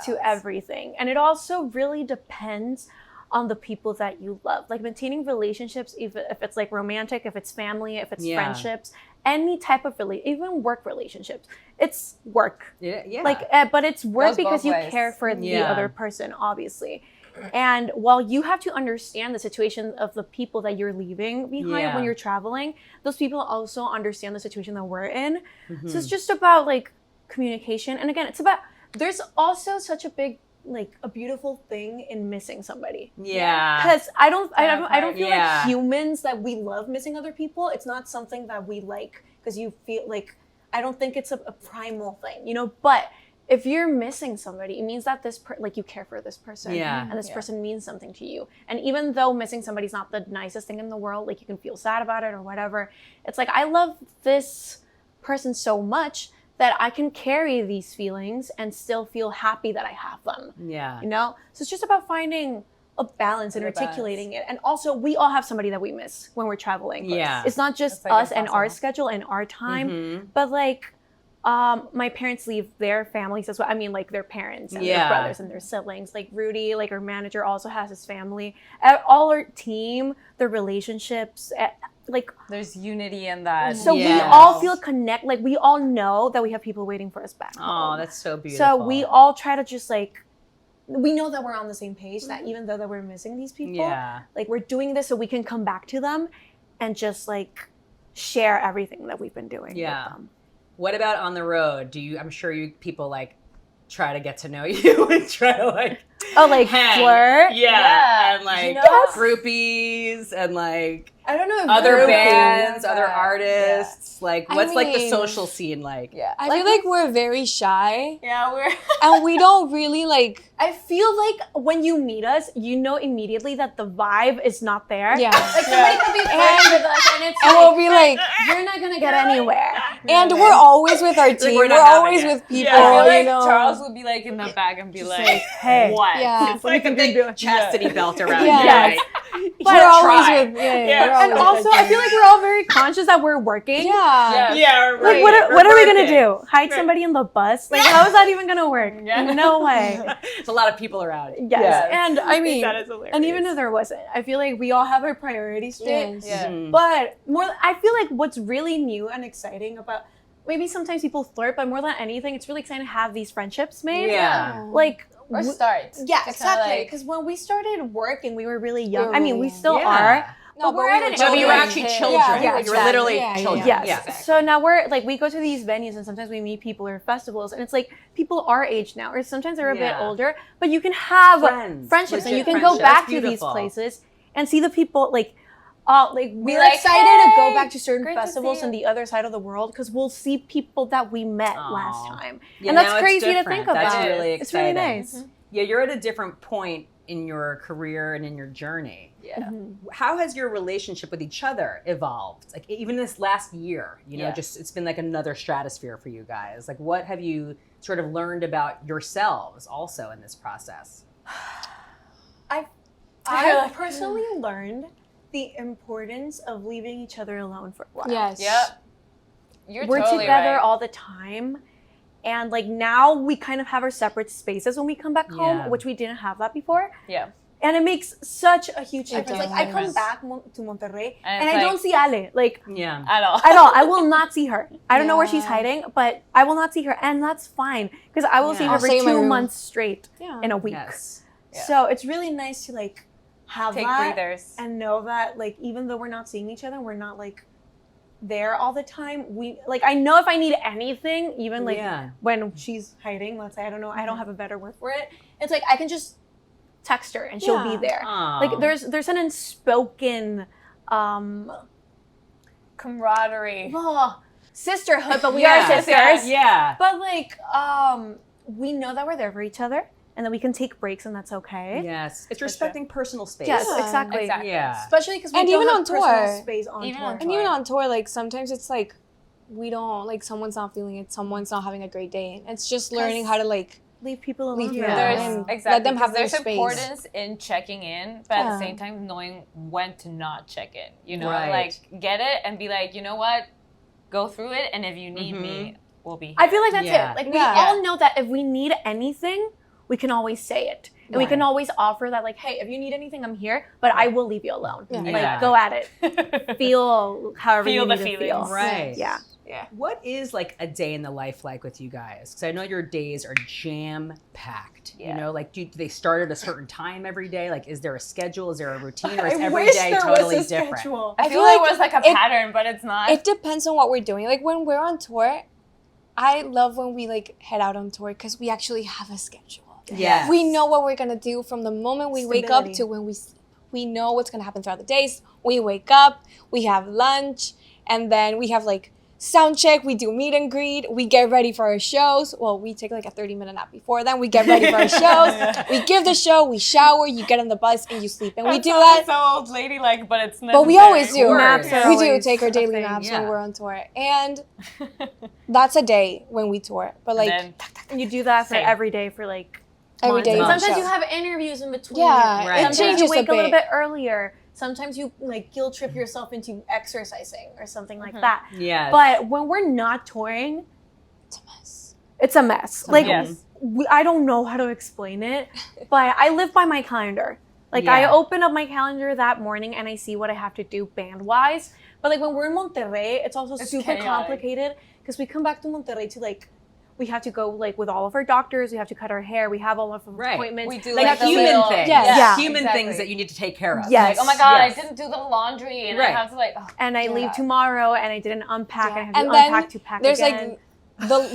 to everything. And it also really depends on the people that you love. Like maintaining relationships, even if it's like romantic, if it's family, if it's friendships, any type of even work relationships. It's work. Yeah. Like, but it's work Goes because both you ways. care for the other person, obviously. And while you have to understand the situation of the people that you're leaving behind when you're traveling, those people also understand the situation that we're in. So it's just about like communication. And again, it's about, there's also such a big, like a beautiful thing in missing somebody. Yeah. Because I don't feel Yeah. like humans that we love missing other people. It's not something that we like because you feel like, I don't think it's a primal thing, you know, but if you're missing somebody, it means that you care for this person. Yeah. And this person means something to you. And even though missing somebody's not the nicest thing in the world, like you can feel sad about it or whatever, it's like, I love this person so much that I can carry these feelings and still feel happy that I have them. Yeah. You know? So it's just about finding a balance and articulating it. And also, we all have somebody that we miss when we're traveling. Yeah. It's not just us and our schedule and our time, but like, my parents leave their families as well. I mean, like their parents and their brothers and their siblings. Like Rudy, like our manager, also has his family. All our team, their relationships, like There's unity in that. so we all feel like we all know that we have people waiting for us back home. Oh, that's so beautiful. So we all try to just like, we know that we're on the same page, that even though that we're missing these people, like we're doing this so we can come back to them and just like share everything that we've been doing with them. What about on the road? I'm sure you people like try to get to know you and try to like hang. Flirt? Yeah. And like groupies and like I don't know if other bands, other artists. Like what's like the mean, social scene like? Yeah. I feel like we're very shy. Yeah, we're And we don't really like I feel like when you meet us, you know immediately that the vibe is not there. Yeah. Like somebody could be friends with us and it's and like, we'll be like you're not gonna get anywhere. and we're always with our team. we're We're, not having always it. with people, I feel like you know. Charles would be like in the back and be like, hey. what? Yeah. It's like a big chastity belt around Yeah. you, Yes. right? We're always try. with we're And always also, with I feel like we're all very conscious that we're working. yeah. Yeah. Like, what are we gonna do? Hide somebody in the bus? Like, how is that even gonna work? Yeah. No way. There's a lot of people around. Yes. And I mean, that is hilarious. and even if there wasn't, I feel like we all have our priorities straight. Yes. Yeah. But I feel like what's really new and exciting about, maybe sometimes people flirt, but more than anything, it's really exciting to have these friendships made. Yeah. Like, Or start. yeah, Just kinda exactly. like- Because when we started working, we were really young. were I mean, really we young. still Yeah. are. No, But we're we at were an No, but children. you were actually Yeah. children. Yeah, You were literally Yeah, yeah, children. yeah. Yes. Yes. So now we're like, we go to these venues and sometimes we meet people or festivals and it's like people our age now, or sometimes they're a bit Yeah. older, but you can have Legit friendships and you can friendships. go back That's to these beautiful. places and see the people like we're like, excited to go "Hey, back to certain great to see festivals you." on the other side of the world because we'll see people that we met last Aw. time. Yeah, and that's now it's crazy to different. think about. That's really exciting. It's really nice. Yeah, you're at a different point in your career and in your journey. Yeah. How has your relationship with each other evolved? Like even this last year, you know, just it's been like another stratosphere for you guys. Like what have you sort of learned about yourselves also in this process? I've personally learned the importance of leaving each other alone for a while. Yes. Yep. You're We're totally together right. all the time. And like now we kind of have our separate spaces when we come back home, Yeah. which we didn't have that before. Yeah. And it makes such a huge It difference. Like does. I come back to Monterrey And and it's I don't like- see Ale. Like Yeah. At all. at all. I will not see her. I don't know where she's Yeah. hiding, but I will not see her. And that's fine. Because I will see her I'll for stay in my 2 room. months straight Yeah. in a week. Yes. Yeah. So it's really nice to like have Take that breathers. and know that like even though we're not seeing each other, we're not like there all the time. We like I know if I need anything, even like Yeah. when she's hiding, let's say I don't know, I don't have a better word for it. It's like I can just text her and she'll be Yeah. there. Aw. Like there's an unspoken Camaraderie. sisterhood, but we Yeah. are sisters. Yeah. But like we know that we're there for each other and that we can take breaks and that's okay. Yes. It's respecting personal space. Yes, Yeah. exactly. Exactly. Yeah. Especially because we And don't even have on personal tour. space on Even tour. on And even on tour, like sometimes it's like we don't like someone's not feeling it, someone's not having a great day. It's just learning how to like Leave people alone. leave for people a There's while. alone. exactly Let them have 'cause their there's space. importance in checking in, but at the Yeah. same time knowing when to not check in. You know, Right. like get it and be like, you know what, go through it, and if you need me, we'll be here. I feel like that's Yeah. it. Like we Yeah. all know that if we need anything, we can always say it. And we can always offer that like, hey, if you need anything, I'm here, but I will leave you alone. Yeah. Like Yeah. go at it. Feel however Feel you the need to feelings. feel. Right. Yeah. Yeah. What is like a day in the life like with you guys? Because I know your days are jam packed. You Yeah. know, like do they start at a certain time every day? Like, is there a schedule? Is there a routine, or is I every wish day there totally was a different? schedule. I I feel feel like like it was like a it- pattern, but it's not. it depends on what we're doing. Like when we're on tour, I love when we like head out on tour because we actually have a schedule. Yes. We know what we're gonna do from the moment we wake up Stability. to when we sleep. We know what's gonna happen throughout the days. We wake up, we have lunch, and then we have like sound check, we do meet and greet, we get ready for our shows. Well, we take like a 30-minute nap before then. We get ready for our shows. We give the show, we shower, you get on the bus, and you sleep. And we do that. So old lady like, but it's necessary. But we always do. Naps are We do always take our a daily thing. naps Yeah. when we're on tour. And that's a day when we tour. But like Then, And you do that for Same. every day for like every months. day. And is a sometimes show. you have interviews in between. Yeah, Right. it Sometimes changes you wake a a little bit. bit earlier. Sometimes you like guilt trip yourself into exercising or something like that. Yes. But when we're not touring, It's a mess. it's a mess. Like Yes. I don't know how to explain it, but I live by my calendar. Like I Yeah. open up my calendar that morning and I see what I have to do band-wise. But like when we're in Monterrey, it's also super chaotic. complicated because we come back to Monterrey to like we have to go like with all of our doctors. We have to cut our hair. We have all of our Right. appointments. we do like like, a human little, things. Yes. Yeah. Human exactly. things that you need to take care of. Yes. Like, oh my God, Yes. I didn't do the laundry, and Right. I have to like, oh, And I leave yeah. tomorrow and I didn't unpack and I have And to then unpack to pack there's again. like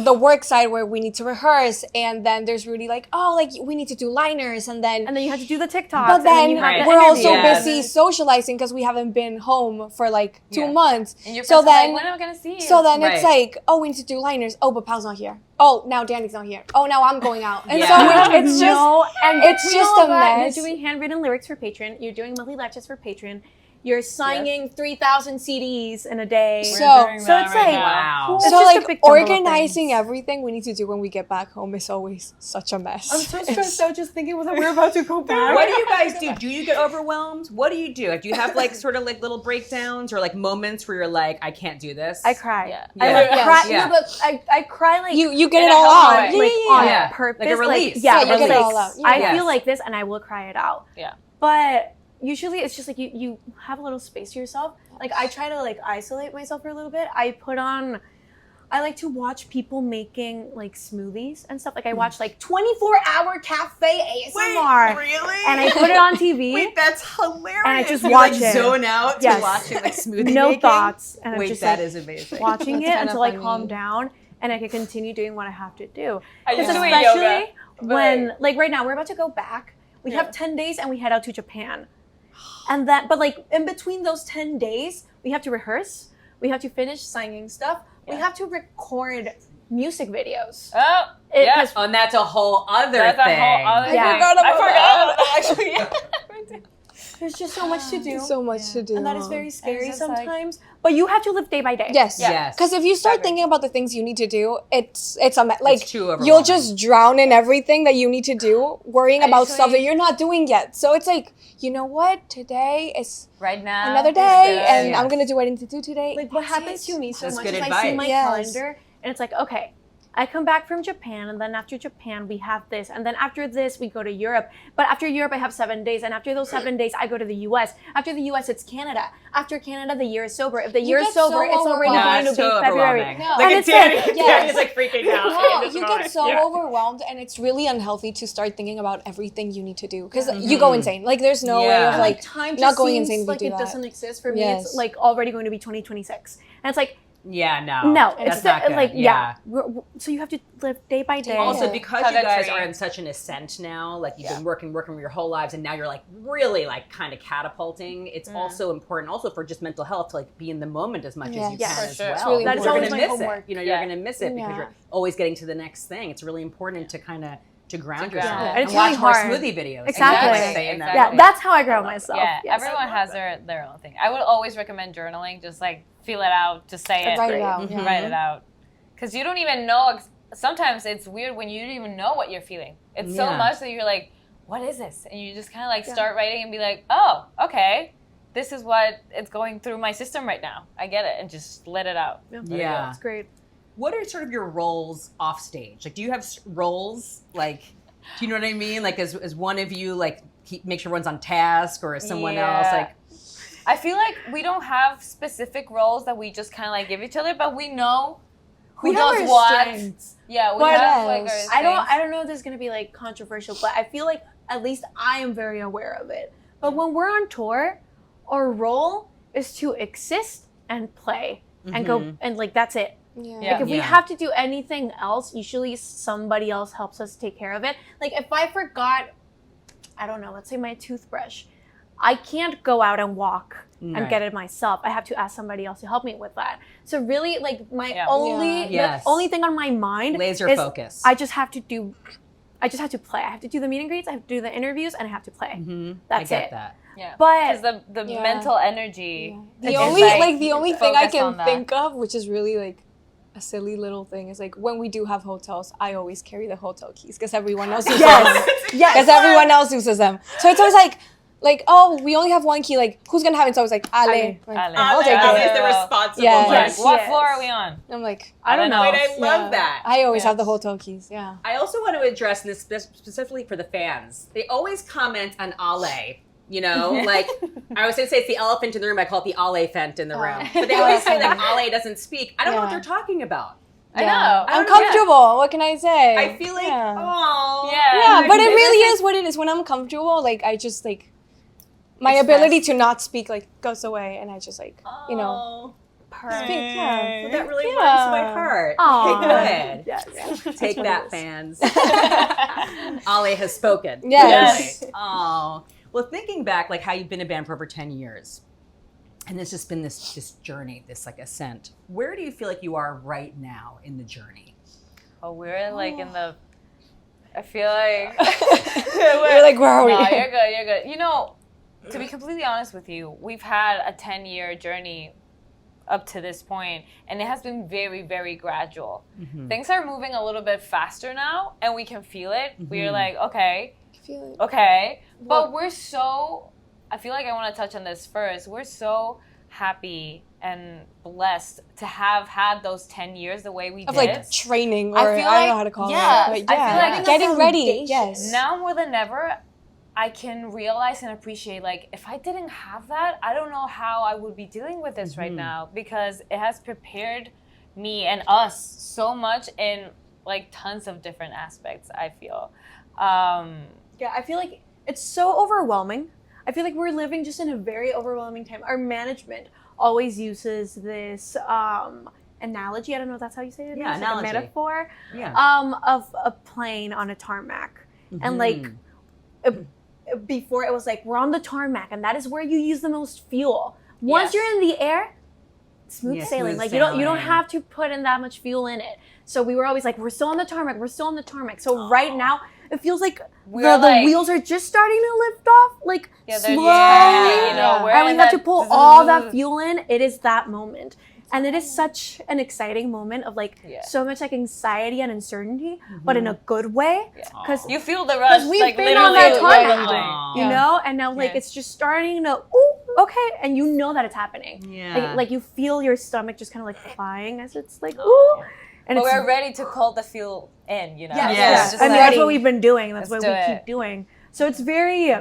the work side where we need to rehearse, and then there's really like, oh, like we need to do liners, and then you have to do the TikToks. but and then then you have Right. the we're also interviews. busy socializing because we haven't been home for like 2 Yeah. months. And your So friends are then, like, when am I gonna see you? so then it's Right. like, oh, we need to do liners. Oh, but Pau's not here. Oh, now Danny's not here. Oh, now I'm going out. And Yeah. so You have it's just and it's between just all a of that, mess. You're doing handwritten lyrics for Patreon. You're doing monthly lectures for Patreon. You're signing 3,000 CDs in a day. So- Doing So that it's right like, now. Wow. It's so just a like big jumble of organizing things. everything we need to do when we get back home is always such a mess. I'm so stressed out just thinking that we're about to go back. What do you guys do? Do you get overwhelmed? What do you do? Do you have like sort of like little breakdowns or like moments where you're like, I can't do this? I cry. Yeah. I Yeah. like Yes. cry. Yeah. No, but I cry like You get In it a all healthy out. way. like Yeah. on Yeah. purpose. Like a release. Yeah, Yeah, you get it release. all out. Yeah. I Yes. feel like this and I will cry it out. Yeah. But usually it's just like you have a little space to yourself. Like I try to like isolate myself for a little bit. I like to watch people making like smoothies and stuff. Like I watch like 24-hour cafe ASMR. really? And I put it on TV. Wait, that's hilarious. And I just you watch like it. zone out Yes. to watch it like smoothie no making? thoughts. And I'm Wait, just that like is amazing. watching it That's kinda until I funny. calm down and I can continue doing what I have to do. I used to do Especially yoga. when like right now we're about to go back. We have 10 days and we head out to Japan. And that but like in between those 10 days, we have to rehearse. We have to finish singing stuff. We have to record music videos. Oh, It- yeah. 'cause Oh, and that's a whole other That's a thing. whole other Yeah. thing. I forgot I about forgot about that, actually. Yeah. There's just so much to do. So much to do. And that is very scary just like- sometimes. But you have to live day by day. Yes. Yeah. Yes. Because if you start Exactly. thinking about the things you need to do, it's a like too overwhelming. you'll just drown in everything that you need to do, worrying about stuff usually- that you're not doing yet. So it's like, you know what? Today is Right now. another is day, good. and Yes. I'm gonna do what I need to do today. Like what That's happens it. to me so That's much good is I see advice. my Yes. calendar and it's like, okay, I come back from Japan and then after Japan we have this and then after this we go to Europe. But after Europe I have 7 days and after those 7 days I go to the US. After the US it's Canada. After Canada the year is sober. If the year is get so sober, it's already overwhelmed. going to it's be so February. overwhelming. No. Look And at it's Danny. like- Yes. Danny's like freaking out. No, in this you moment. get so Yeah. overwhelmed, and it's really unhealthy to start thinking about everything you need to do because you go insane. Like there's no way Yeah. of like time not just going seems insane if you like do it that. doesn't exist for me. Yes. It's like already going to be 2026. And it's like, Yeah, no. no, That's it's not good. like, yeah. So you have to live day by day. Also, Yeah. because Hug you a guys tree. are in such an ascent now, like you've been working your whole lives, and now you're like really like kind of catapulting. It's also important, also for just mental health, to like be in the moment as much as you Yes. can For as sure. well. It's really That is Because you're always gonna my miss homework. it. You know, Yeah. you're gonna miss it because Yeah. you're always getting to the next thing. It's really important to kind of to ground ground. yourself Yeah. And it's watch really more hard. smoothie videos. Exactly. Like saying that. Yeah, that's how I ground myself. Yeah, Yes. everyone has their own thing. I would always recommend journaling. Just like feel it out, just say it, Write it out. Mhm. Yeah. write it out, because you don't even know. Sometimes it's weird when you don't even know what you're feeling. It's so Yeah. much that you're like, what is this? And you just kind of like start writing and be like, oh, okay, this is what it's going through my system right now. I get it, and just let it out. Yeah. It's great. What are sort of your roles off stage? Like, do you have roles? Like, do you know what I mean? Like, as one of you, like, make sure everyone's on task, or is someone else Yeah. like? I feel like we don't have specific roles that we just kind of like give each other, but we know who We have does our what. strengths. Yeah, we But have like our yes. I things. don't know if this is gonna be like controversial, but I feel like at least I am very aware of it. But when we're on tour, our role is to exist and play and go and like that's it. Yeah. Yeah. Like if we Yeah. have to do anything else, usually somebody else helps us take care of it. Like if I forgot, I don't know, let's say my toothbrush, I can't go out and walk and get it myself. I have to ask somebody else to help me with that. So really, like the only thing on my mind laser is focus. I just have to play. I have to do the meet and greets. I have to do the interviews, and I have to play. That's I get it. that. Yeah, but because the mental energy. The is only thing I focus on can that. think of, which is really like a silly little thing, is like when we do have hotels, I always carry the hotel keys because everyone else uses them. Because everyone else uses them. So it's always like, oh, we only have one key. Like, who's gonna have it? So it's like, Ale. I'll take Ale is it. the responsible Yes. one. Like, what floor are we on? I'm like, I don't know. Wait, I love that. I always have the hotel keys. Yeah. I also want to address this specifically for the fans. They always comment on Ale. You know, like I was going to say it's the elephant in the room. I call it the Ale-phant in the room. But they always say that Ale doesn't speak. I don't know what they're talking about. I know. I'm comfortable. What can I say? I feel like, oh. Yeah, but it really is what it is. When I'm comfortable, like I just like my ability to not speak like goes away, and I just like you know speak. Yeah, Well, that really warms my heart. Aw. Okay, good. Yes. Take that, fans. Ale has spoken. Yes. Right. Oh. Well, thinking back, like how you've been a band for over 10 years, and there's just been this journey, this like ascent. Where do you feel like you are right now in the journey? Oh, we're like in the. I feel like. You're like, where are we? No, you're good. You're good. You know, to be completely honest with you, we've had a 10-year journey up to this point, and it has been very, very gradual. Things are moving a little bit faster now, and we can feel it. We're like, okay. Okay, but we're so, I feel like I want to touch on this first. We're so happy and blessed to have had those 10 years the way we Of did. like training, or I I feel don't like- know how to call yeah, it. But I feel like getting ready. Yes. Now more than ever, I can realize and appreciate, like, if I didn't have that, I don't know how I would be dealing with this right now, because it has prepared me and us so much in like tons of different aspects, I feel. Yeah, I feel like it's so overwhelming. I feel like we're living just in a very overwhelming time. Our management always uses this analogy. I don't know if that's how you say it. Yeah, it's like analogy. a metaphor. Yeah. Of a plane on a tarmac, and like before it was like we're on the tarmac, and that is where you use the most fuel. Once you're in the air, smooth sailing. Like you don't have to put in that much fuel in it. So we were always like, we're still on the tarmac. We're still on the tarmac. So right now, it feels like the wheels are just starting to lift off, like slowly. And we have to pull all that fuel in. It is that moment. And it is such an exciting moment of like so much like anxiety and uncertainty, but in a good way. Because you feel the rush, we've like been on literally that tarmac, you know? And now like it's just starting to, okay. And you know that it's happening. Yeah. Like you feel your stomach just kind of like flying as it's like, ooh. And but we're ready to call the fuel in, you know? Yes. I mean, that's what we've been doing. That's what we do keep doing. So it's very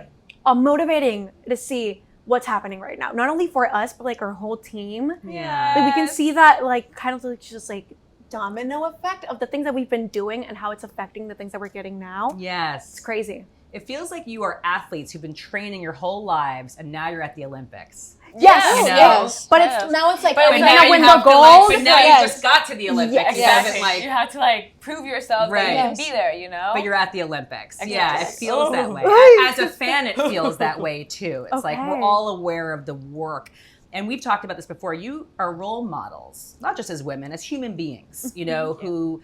motivating to see what's happening right now. Not only for us, but like our whole team. Yeah. Like we can see that like kind of like just like domino effect of the things that we've been doing and how it's affecting the things that we're getting now. Yes. It's crazy. It feels like you are athletes who've been training your whole lives, and now you're at the Olympics. Yes, You know? yes. But it's now it's like But I'm now gonna you win have the to, gold. but now you just got to the Olympics. Yes. You haven't, like, you have to like prove yourself that you can be there, you know? but you're at the Olympics. Exactly. Yeah, it feels that way. As a fan, it feels that way too. It's like we're all aware of the work. And we've talked about this before. You are role models, not just as women, as human beings, you know, who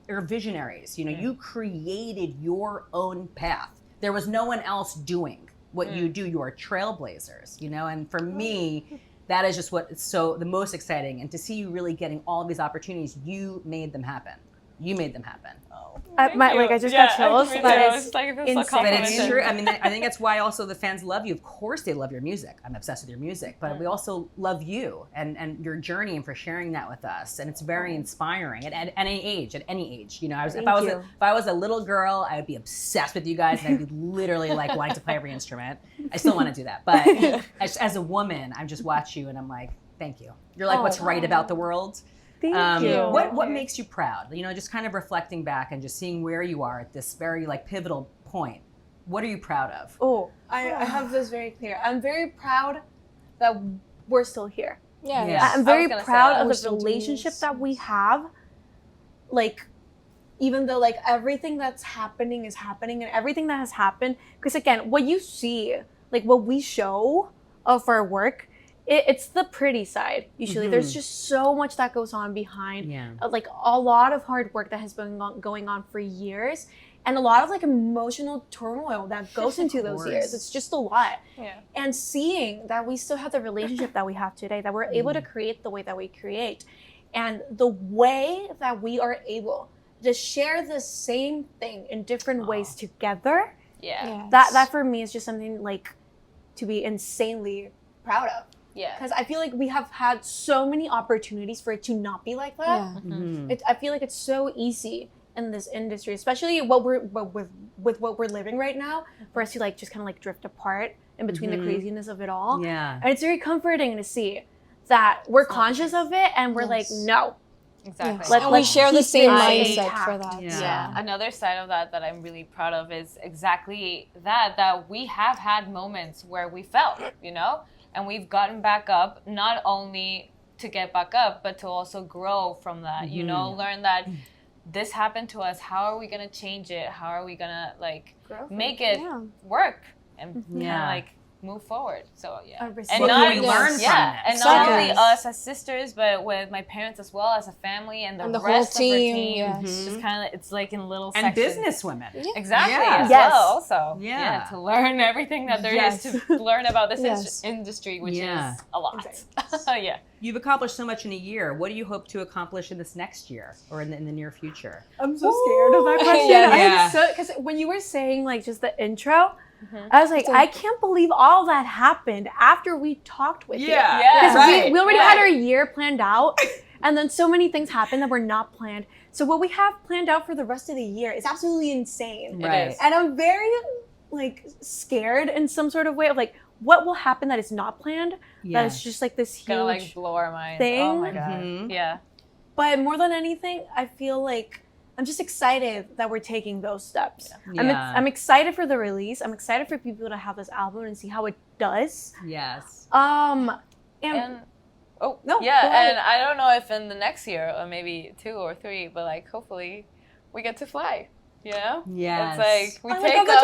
are visionaries. You know, you created your own path. There was no one else doing what you do. You are trailblazers, you know, and for me, that is just what is so the most exciting. And to see you really getting all of these opportunities, you made them happen. You made them happen. I just got chills. That is insane. But it's true. I mean, I think that's why also the fans love you. Of course, they love your music. I'm obsessed with your music, but we also love you and your journey and for sharing that with us. And it's very inspiring at any age. You know, if I was a little girl, I would be obsessed with you guys, and I'd be literally like wanting to play every instrument. I still want to do that, but as a woman, I just watch you and I'm like, thank you. You're like what's right about the world. Thank you. What makes you proud? You know, just kind of reflecting back and just seeing where you are at this very like pivotal point. What are you proud of? Oh, I have this very clear. I'm very proud that we're still here. Yeah. I'm very proud of We're the still doing relationship this. that we have. Like, even though like everything that's happening is happening and everything that has happened, because again, what you see like what we show of our work, it's the pretty side. Usually there's just so much that goes on behind, like a lot of hard work that has been going on for years, and a lot of like emotional turmoil that goes into those years. It's just a lot. And seeing that we still have the relationship that we have today, that we're able to create the way that we create, and the way that we are able to share the same thing in different ways together. That for me is just something like to be insanely proud of. Because I feel like we have had so many opportunities for it to not be like that. I feel like it's so easy in this industry, especially with what we're living right now, for us to like just kind of like drift apart in between the craziness of it all. And it's very comforting to see that we're conscious of it and we're like, no. Exactly. And we share the same mindset for that. Another side of that I'm really proud of is exactly that we have had moments where we fell, you know? And we've gotten back up, not only to get back up, but to also grow from that, you know, learn that this happened to us. How are we going to change it? How are we going to like make it work and like move forward? So and not we learn from it. And not only us as sisters, but with my parents as well as a family and the rest whole team. team. Just kind of, it's like in little and sections. business women. Exactly. As well. Also, to learn everything that there is to learn about this industry, which is a lot. You've accomplished so much in a year. What do you hope to accomplish in this next year or in the near future? I'm so scared of that question. Because when you were saying like just the intro, I was like, I can't believe all that happened after we talked with you. Because we already had our year planned out, and then so many things happened that were not planned. So what we have planned out for the rest of the year is absolutely insane. Right. And I'm very like scared in some sort of way of like, what will happen that is not planned? That is just like this huge gonna like blow our minds. thing. Oh my god. But more than anything, I feel like I'm just excited that we're taking those steps. I'm excited for the release. I'm excited for people to have this album and see how it does. And I don't know if in the next year or maybe 2 or 3, but like hopefully we get to fly. You know? It's like we take stop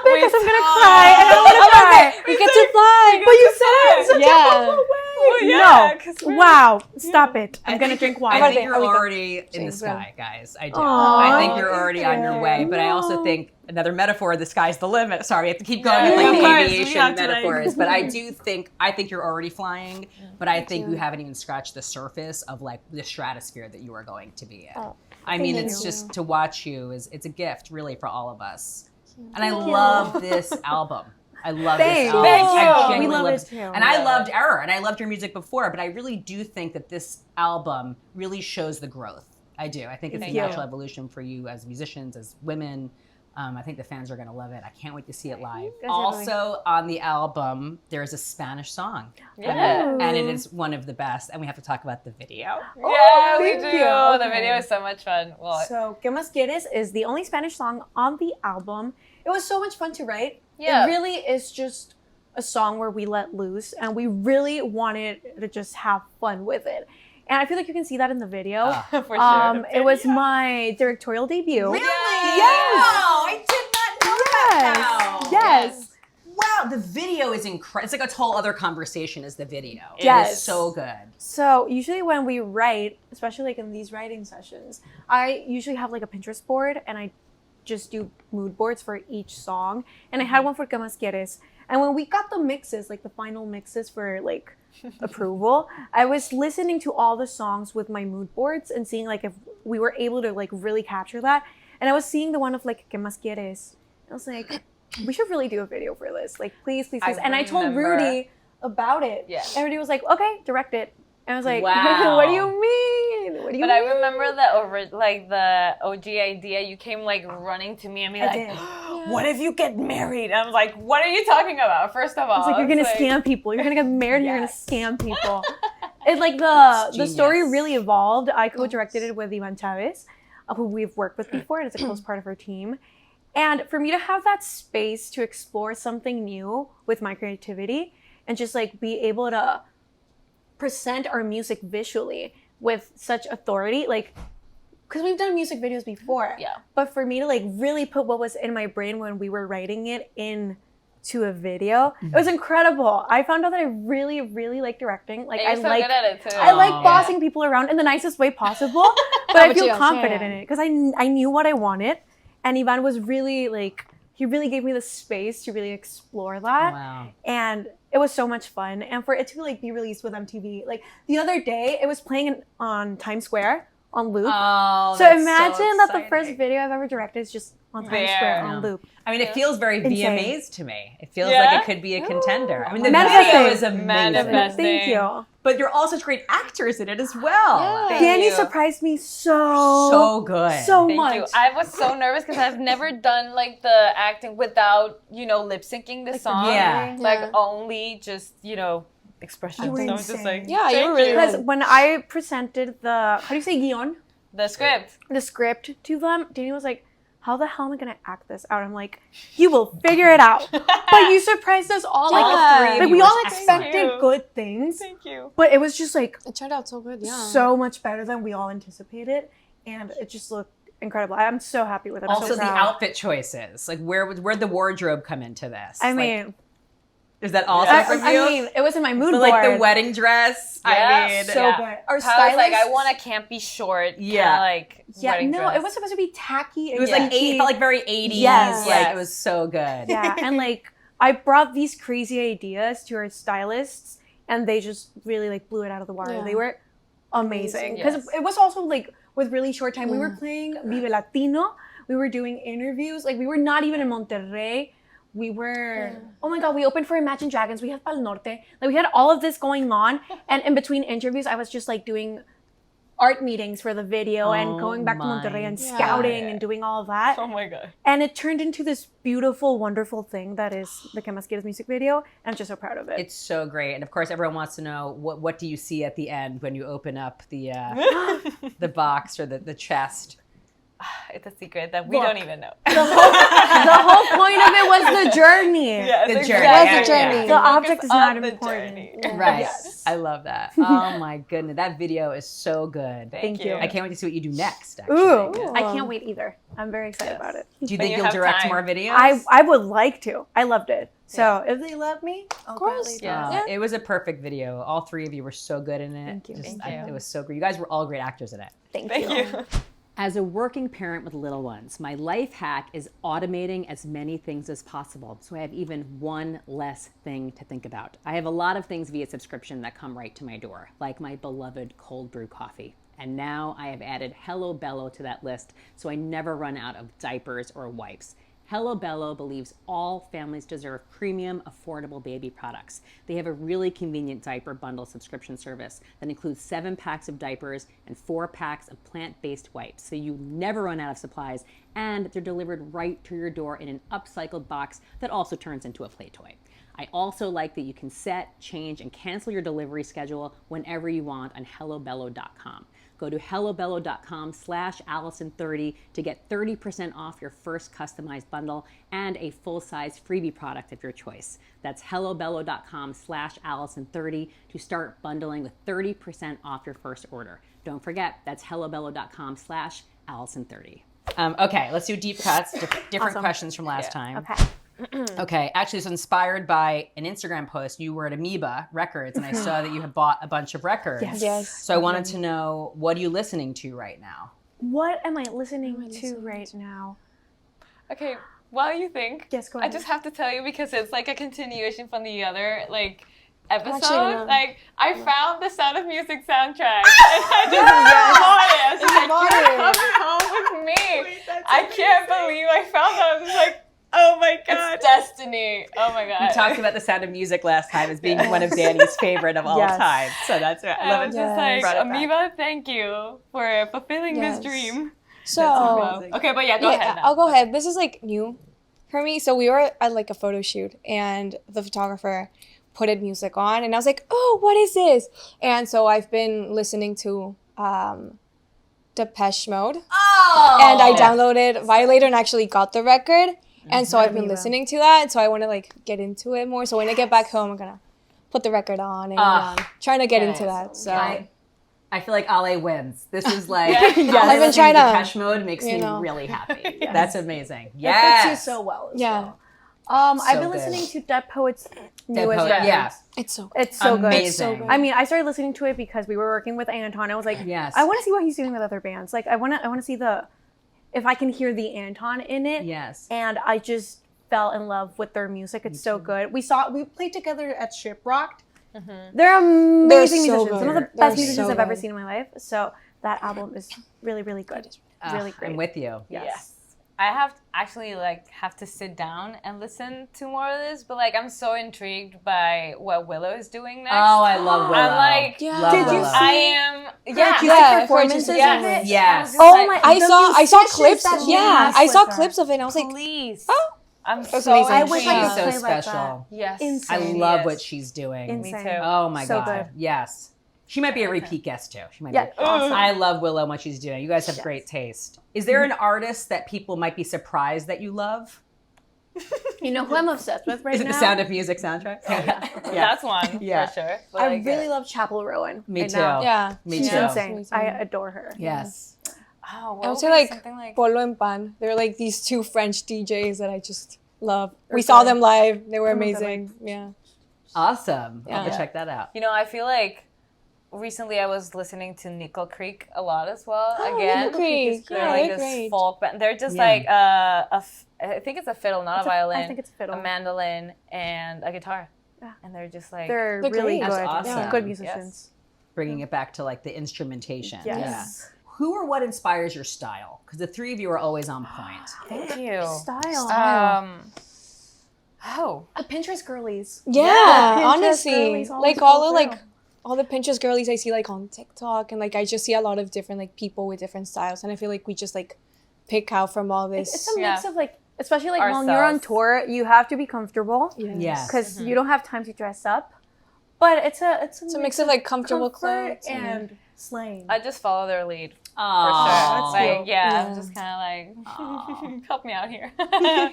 it, because I'm gonna cry. I don't want to cry. We get to fly. But you said it in such a humble way. No. Wow. Stop it. I'm gonna drink water. I think you're already in the sky, guys. I do. I think you're already on your way. But I also think another metaphor, the sky's the limit. Sorry, I have to keep going with like the aviation metaphors. But I think you're already flying, but I think you haven't even scratched the surface of like the stratosphere that you are going to be in. I mean, it's just to watch you it's a gift really for all of us. And I love this album. I love this album. I we love genuinely it too. And I loved Error, and I loved your music before, but I really do think that this album really shows the growth. I do. I think it's a natural evolution for you as musicians, as women. I think the fans are going to love it. I can't wait to see it live. Also on the album, there's a Spanish song. And it is one of the best. And we have to talk about the video. Yeah, we do. The video is so much fun. So, ¿Qué Mas Quieres is the only Spanish song on the album. It was so much fun to write. It really is just a song where we let loose, and we really wanted to just have fun with it. And I feel like you can see that in the video. For sure. It was my directorial debut. Really? Yes. Wow, I did not know that. Yes. Wow, the video is incredible. It's like a whole other conversation is the video. It is so good. So usually when we write, especially like in these writing sessions, I usually have like a Pinterest board and I just do mood boards for each song. And I had one for ¿Qué Mas Quieres? And when we got the mixes, like the final mixes for like approval, I was listening to all the songs with my mood boards and seeing like if we were able to like really capture that. And I was seeing the one of like ¿Qué Mas Quieres? I was like, we should really do a video for this. Like, please. And I told Rudy about it. And Rudy was like, okay, direct it. And I was like, wow. What do you mean? What do you mean? I remember the OG idea. You came like running to me and be like, what if you get married? And I was like, what are you talking about? First of all, it's like you're gonna scam people. You're gonna get married and you're gonna scam people. It's like the story really evolved. I co-directed it with Ivan Chavez, who we've worked with before, and it's a close part of our team. And for me to have that space to explore something new with my creativity and just like be able to present our music visually with such authority, like, because we've done music videos before, but for me to like really put what was in my brain when we were writing it in to a video. It was incredible. I found out that I really, really like directing. Like You're so like good at it too. I like bossing people around in the nicest way possible, but I feel confident in it because I knew what I wanted, and Ivan was really like, he really gave me the space to really explore that. Wow. And it was so much fun. And for it to like be released with MTV, like the other day, it was playing on Times Square on loop. Oh, so that's imagine that the exciting. first video I've ever directed is just on Times Square on loop. I mean, it feels very Insane. VMAs to me. It feels like it could be a contender. I mean, the Manifesting. video is amazing. Manifesting. Thank you. But you're all such great actors in it as well. Yeah. Dany surprised me So good. so Thank much. you. I was so nervous because I've never done like the acting without, lip syncing the song. Yeah. Like only just, expressions. You were So I was just insane. like, Yeah, you thank were really Because when I presented the, how do you say guion? The script. The script to them, Dany was like, how the hell am I going to act this out? I'm like, you will figure it out. But you surprised us all. Yeah. Like we you all were expected excellent. good things. Thank you. But it was just like It turned out so good, yeah. so much better than we all anticipated. And it just looked incredible. I'm so happy with it. I'm Also, so the proud. outfit choices. Like, where'd the wardrobe come into this? I Like, mean, is that also from you? I mean, it was in my mood But board. like the wedding dress. Yeah. I mean, so good. Our I was like, I stylist- want a campy short. Yeah. Like wedding no, dress. it was supposed to be tacky. It was like it felt like very 80s. Yes. Like Yes. it was so good. Yeah, and like I brought these crazy ideas to our stylists, and they just really like blew it out of the water. Yeah. They were amazing because Yes. it was also like with really short time. We were playing Vive Latino. We were doing interviews. Like we were not even in Monterrey. We were, oh my God, we opened for Imagine Dragons. We had Pal Norte. Like we had all of this going on. And in between interviews, I was just like doing art meetings for the video and going back to Monterrey and scouting and doing all of that. Oh my god. And it turned into this beautiful, wonderful thing that is the Mas Quieres music video. And I'm just so proud of it. It's so great. And of course, everyone wants to know what do you see at the end when you open up the the box or the chest. It's a secret that we don't even know. The whole point of it was the journey. The journey. It was the journey. The object is not on the important. journey. Right. Yes. I love that. Oh my goodness. That video is so good. Thank you. I can't wait to see what you do next, actually. Ooh, I can't wait either. I'm very excited about it. Do you When think you you'll have direct time. more videos? I would like to. I loved it. So if they love me, of course. Yeah. It was a perfect video. All three of you were so good in it. Thank you. Thank you. It was so great. You guys were all great actors in it. Thank Thank you. As a working parent with little ones, my life hack is automating as many things as possible so I have even one less thing to think about. I have a lot of things via subscription that come right to my door, like my beloved cold brew coffee. And now I have added Hello Bello to that list so I never run out of diapers or wipes. Hello Bello believes all families deserve premium, affordable baby products. They have a really convenient diaper bundle subscription service that includes 7 packs of diapers and 4 packs of plant-based wipes, so you never run out of supplies, and they're delivered right to your door in an upcycled box that also turns into a play toy. I also like that you can set, change, and cancel your delivery schedule whenever you want on hellobello.com. Go to hellobello.com/Allison30 to get 30% off your first customized bundle and a full-size freebie product of your choice. That's hellobello.com/Allison30 to start bundling with 30% off your first order. Don't forget, that's hellobello.com/Allison30. Okay, let's do deep cuts. Different questions from last time. Okay. Okay, actually, it's inspired by an Instagram post. You were at Amoeba Records, and I saw that you had bought a bunch of records. Yes. So I wanted to know, what are you listening to right now? What am I listening to right now? Okay, while you think, Yes, go I ahead. just have to tell you because it's like a continuation from the other Actually, episode. no. Like I found the Sound of Music soundtrack and I just bought it. I was like, you're coming home with me. I can't believe I found that. I was just like, oh my god, it's destiny. Oh my god. We talked about The Sound of Music last time as being one of Dany's favorite of all Yes. time. So that's right. I I love was it. just Yes. like, Brought it back. Amoeba, thank you for fulfilling Yes. this dream. So, Okay, but yeah, go ahead. now. I'll go ahead. This is like new for me. So we were at like a photo shoot and the photographer put music on and I was like, oh, what is this? And so I've been listening to Depeche Mode. Oh! And I downloaded Violator and actually got the record. And so I've been listening to that. And so I want to like get into it more. So when I get back home, I'm going to put the record on and trying to get into that. So I feel like Ale wins. This is like, I've been trying to, Depeche Mode makes me know. really happy. That's amazing. It fits Yes. you so well as Yeah. well. I've been good. listening to Dead Poet's Dead newest Poet, record. yeah. It's so It's so good. Amazing. It's so good. I mean, I started listening to it because we were working with Anton. I was like, Yes. I want to see what he's doing with other bands. Like, I want to see if I can hear the Anton in it. Yes. And I just fell in love with their music. It's so good. We played together at Shiprocked. They're amazing They're so musicians. good. Some of the They're best musicians so I've ever good. seen in my life. So that album is really, really good. Really great. I'm with you. Yes. I have to sit down and listen to more of this, but like I'm so intrigued by what Willow is doing next. Oh, I love Willow. I'm like, Love Did you Willow. see- I am. Yeah. Do you like performances of Yes. it? Yes. Oh my! I saw musicians clips. that she Yeah, has I saw with her. clips of it and I was like, Please. oh. I'm That's so amazing. I wish I She's could so play like special. Yes. Insane. I She love is. what she's doing. Insane. Me too. Oh my So god. good. Yes. She might be a repeat guest too. She might Yeah, be. awesome. I love Willow and what she's doing. You guys have great taste. Is there an artist that people might be surprised that you love? You know who I'm obsessed with right Is it now? the Sound of Music soundtrack? That's one Yeah. for sure. But I like, really love Chapel Rowan. Me right too. now. yeah. Me She's too. insane. I adore her. Yes. Oh, what I would would say be like something like Polo and Pan. They're like these two French DJs that I just love. We saw them live. They were amazing. Yeah. Awesome. I'll have to Yeah. check that out. You know, I feel like recently I was listening to Nickel Creek a lot as well. Oh, Again, Nickel Creek. they're Yeah, like they're this great. folk band. They're just Yeah. like I think it's a fiddle, not a violin. I think it's a fiddle. mandolin and a guitar. Yeah. And they're just like They're They're really great. good. That's awesome. Yeah. Good Yes. musicians. Bringing it back to like the instrumentation. Yes. Yeah. Who or what inspires your style? Because the three of you are always on point. thank you. Style. Oh, The Pinterest girlies. Yeah, Pinterest honestly, girlies always like all pull the like through. all the Pinterest girlies I see like on TikTok, and like I just see a lot of different like people with different styles, and I feel like we just like pick out from all this. It's a mix of like, especially like when you're on Ourselves. tour, you have to be comfortable Yes. because you don't have time to dress up. But it's a It's a mix of like comfortable comfort clothes and slaying. I just follow their lead for Oh, sure. that's Like, cute. yeah, I'm Yeah. just kind of like, help me out here.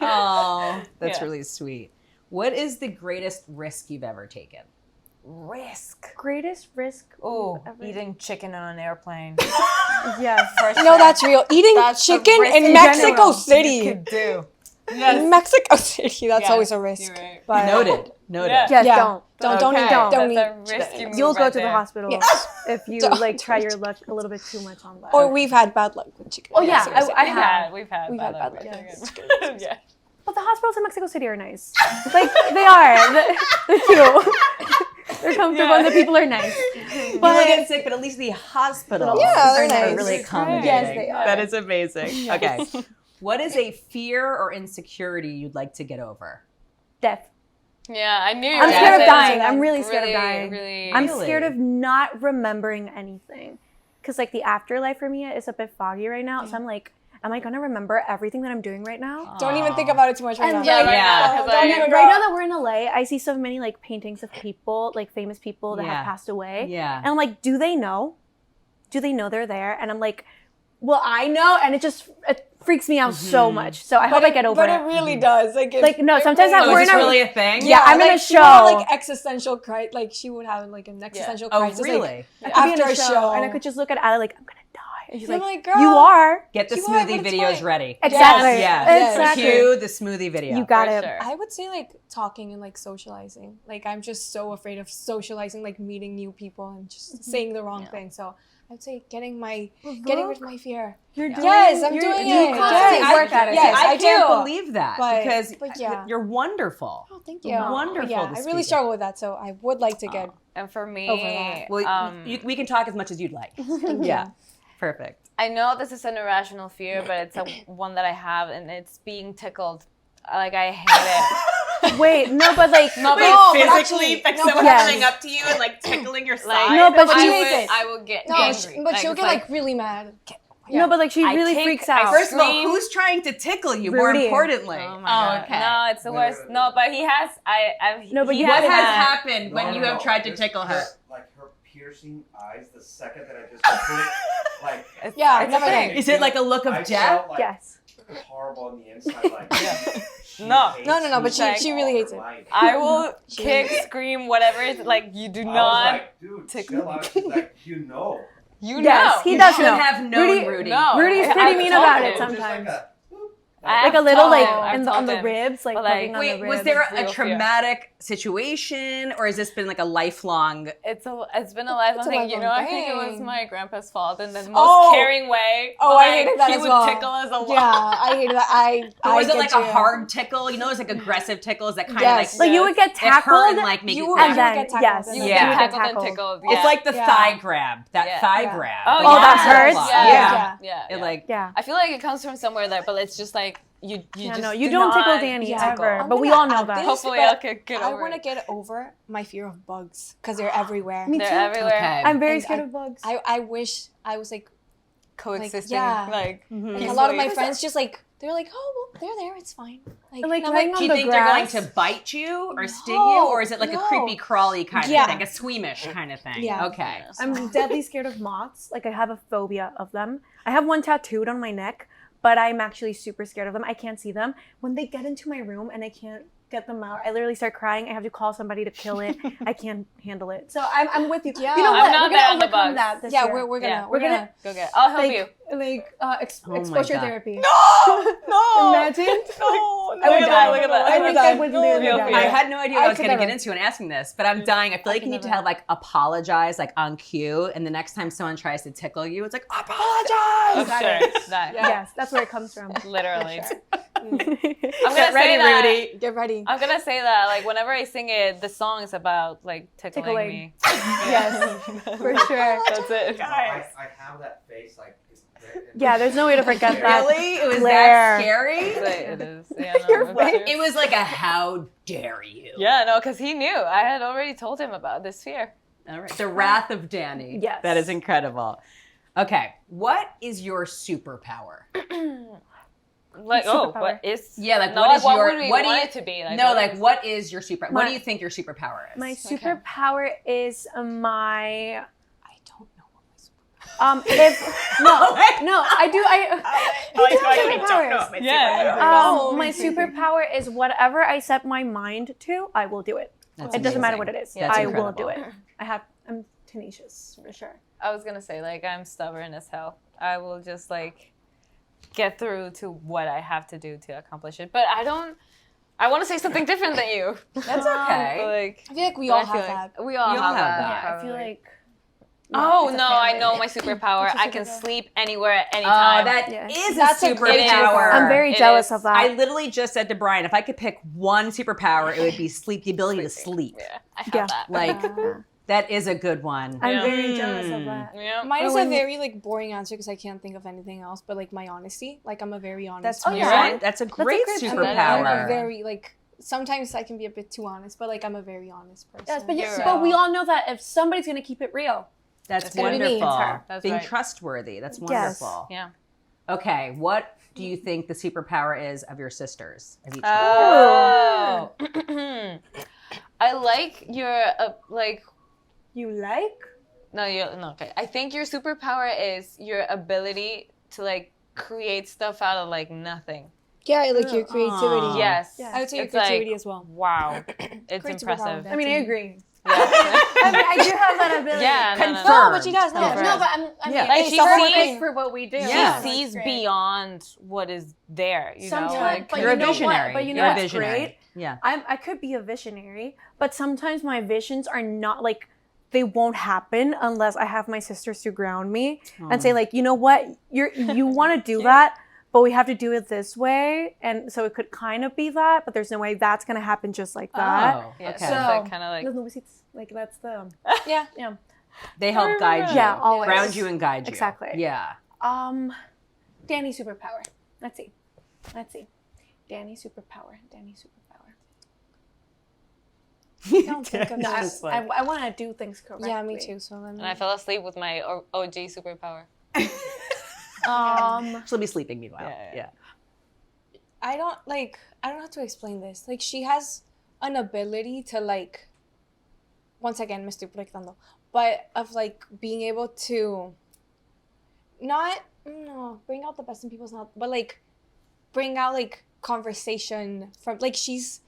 Oh, that's Yeah. really sweet. What is the greatest risk you've ever taken? Risk. Greatest risk. Oh, ever- eating chicken on an airplane. Yes. No, that's real. Eating That's the chicken risk in in Mexico general. City. Could do. In Mexico City, that's Yes, always a risk. you're right. But Noted. Noted. Yeah. Yes. Yeah. Don't. don't Okay. eat. Don't That's eat. a risky move. You'll go right to the there. hospital Yes. if you Don't like try do your it. luck a little bit too much on that. Or we've had bad luck with chicken. Oh, yeah, Mexico City. I have. We've had We've bad had luck bad with luck. chicken. Yeah. But the hospitals in Mexico City are nice. Like they are. They're cute. They're comfortable and the people are nice. People But get sick, but at least the hospitals Yeah, they're are nice. really accommodating. Yes, they are. That is amazing. Okay. What is a fear or insecurity you'd like to get over? death. Yeah, I knew you I'm were scared gonna of say dying. that. I'm really scared Really, of dying. Really. I'm Really? scared of not remembering anything. Because like the afterlife for me is a bit foggy right now. So I'm like, am I gonna remember everything that I'm doing right now? Don't even think about it too much right And now. like, right now, 'cause don't I- even right go. now that we're in LA, I see so many like paintings of people, like famous people that Yeah. have passed away. Yeah. And I'm like, do they know? Do they know they're there? And I'm like, well, I know, and it freaks me out so much. So I hope I get over But it. it really does. Like, No, it sometimes really we're Oh, in is a- this really a thing? Yeah, I'm in a like, she would have, show. like existential crisis. Like she would have like an existential Oh, crisis. really? Like, I could be after in a show, and I could just look at Ali like, I'm gonna die. And she's I'm like, like, girl, you are. Get the You are, smoothie but it's videos fine. ready. Exactly. Yeah. Exactly. Cue the smoothie video. You got For it. sure. I would say like talking and like socializing. Like I'm just so afraid of socializing, like meeting new people and just saying the wrong thing. So I'd say getting rid of my fear. You're doing Yes, I'm you're- doing you it. constantly Yes, work at it. yes, I I can't do. believe that But- because but yeah. you're wonderful. Oh, thank you. Wonderful Yeah, to I really speak. struggle with that, so I would like to get. And for me, Over that. Well, we can talk as much as you'd like. Yeah. Perfect. I know this is an irrational fear, but it's one that I have, and it's being tickled. Like I hate it. Wait, no, but like, No, but actually, no, someone yes. coming up to you and like tickling your Like, side. No, but she hates it. I will get No, angry. but she'll it's get like really mad. no, but like she I really kick- freaks I out. First of all, Scream. who's trying to tickle you? More Rudy. importantly. Oh my God. okay. No, it's the worst. No, but he has. No, but he you What have has had- happened when you have tried to tickle her? Like her piercing eyes, the second that I just put it, like Yeah, It's never a thing. did. Is it like a look of I death? felt like Yes. horrible on the inside. Like she No. hates No, but me she really hates all it. her life. I will kick, scream, whatever. It's like you do I was not. like, dude, tickle chill out. She's like, you know. You Yes, know. he You does should know. have known Rudy- Rudy. No. Rudy's I- pretty I've mean told about him. it Just like sometimes. a, boop, Like a little like I've on the told him. ribs, like But, like, rubbing on the Wait, ribs. was there a Real fear. traumatic situation, or has this been like a lifelong? It's been a lifelong It's a thing. You know, I think it lifelong was thing. my grandpa's fault in the most Oh. caring way. Oh, but, I hated that he as would well. tickle us a lot. Yeah, I hated that. Or was it get like you. a hard tickle? You know, it's like aggressive tickles that kind Yes. of like you would get it hurt tackled, and like make You it would- and crack. then get tackled yes, and You then- Yeah. get you tackled and tickled. It's like the Yeah. thigh grab, that Yeah. thigh Yeah. grab. Oh, Oh, that yeah. hurts? Yeah. Yeah. It like Yeah. I feel like it comes from somewhere there, but it's just like you Yeah, just no, you do don't tickle not Dany tickle. ever, I'm but we gonna all know add that. this, Hopefully but I'll get I over want to it. get over my fear of bugs because they're everywhere. Me They're too. everywhere. Okay. I'm very And scared I- of bugs. I wish I was like Coexisting, yeah. like a lot of my peacefully. friends just like they're like, oh well, they're there, it's fine. Like and I'm laying do on you the think they're going grass. to bite you or sting you, No, or is it like a no. creepy crawly kind Yeah. of thing, a squeamish kind of thing? Yeah. Okay. I'm deadly scared of moths. Like I have a phobia of them. I have one tattooed on my neck, but I'm actually super scared of them. I can't see them. When they get into my room and I can't get them out, I literally start crying. I have to call somebody to kill it. I can't handle it. So I'm with you. Yeah. You know I'm what? not We're bad gonna on the overcome bugs. that this yeah, year. we're gonna Yeah. we're gonna Go get it. I'll help like, you. like Oh my exposure God. therapy. no Imagine. no I would die. Look at that. I think I would literally Real die. fear. I had no idea what I was could going to get never. into in asking this, but I'm dying. I feel like you need to have like apologize like on cue, and the next time someone tries to tickle you, it's like apologize. Oh, sure. That. Yes, that's where it comes from. Literally. I'm Get gonna ready, say that. Rudy. get ready. I'm gonna say that. Like whenever I sing it, the song is about like tickling Tickling. me. Yes, for sure. That's it. I have that face like. Yeah, there's no way to forget that. Really? It was glare. that scary? It is. Yeah, no, that's true. It was like a how dare you. Yeah, no, because he knew. I had already told him about this fear. All right. The Wrath of Dany. Yes. That is incredible. Okay. What is your superpower? Like, oh, Superpower. what is? Yeah, like no, what is what your would we what do want you it to be? Like, No, what like is- what is your super what My- do you think your superpower is? My superpower is my. I don't know what my If no, I do. Superpowers. Yeah. My superpower is whatever I set my mind to, I will do it. That's It doesn't matter amazing. what it is. Yeah, I that's will do it. incredible. I'm tenacious for sure. I was gonna say like I'm stubborn as hell. I will just like get through to what I have to do to accomplish it. But I don't. I want to say something different than you. That's okay. Like I feel like we but all I feel have like that. we all You have all have that. that. Yeah, I feel probably. like. Oh It's a no! I family. know my superpower. I can superpower. sleep anywhere at any Oh, time. that Yeah. is That's a a great superpower. superpower. I'm very It jealous is. of that. I literally just said to Brian, if I could pick one superpower, it would be sleep, the ability to sleep. Yeah, I have Yeah. that. Like, that is a good one. I'm Yeah. very jealous of that. Yeah. Mine is Or a when- very like boring answer because I can't think of anything else. But like my honesty, like I'm a very honest. That's person. yeah. Right? That's a great great I'm superpower. a very like sometimes I can be a bit too honest, but like I'm a very honest person. Yes, but You're but we all know that if somebody's gonna keep it real, That's gonna be me. wonderful. It's her. That's Being right. trustworthy. That's Yes. wonderful. Yeah. Okay, what do you think the superpower is of your sisters? Of each one? Oh. I like your like. you like. No, okay. I think your superpower is your ability to like create stuff out of like nothing. Yeah, I like your creativity. Aw. Yes. Yeah. I would say your It's like, creativity as well. Wow. It's Great impressive. superpower. I mean, I agree. Yeah. I mean, I do have that ability. Yeah, no, no, no. Confirmed. No, but she does. No, Confirmed. no, but I mean, Yeah. Like, hey, she someone sees- working- for what we do. Yeah. She sees beyond what is there. You know, Sometimes, like but You're you a know what? visionary. But you know You're a what's visionary. great? Yeah. I could be a visionary, but sometimes my visions are not like they won't happen unless I have my sisters to ground me and say like, you know what, you want to do that, but we have to do it this way, and so it could kind of be that, but there's no way that's gonna happen just like that. Oh, yeah, okay. so it's like kind of like Los nuevecitos, like that's the Yeah. yeah. They help guide you. Yeah, always. Ground you and guide you. Exactly. Yeah. Danny superpower. Let's see. Danny superpower. I don't think of No, this. I want to do things correctly. Yeah, me too. So then. and I fell asleep with my OG superpower. She'll be sleeping meanwhile. Yeah, Yeah. I don't know how to explain this. Like she has an ability to like once again, me estoy proyectando, but of like being able to not bring out the best in people's not, but like bring out like conversation from like she's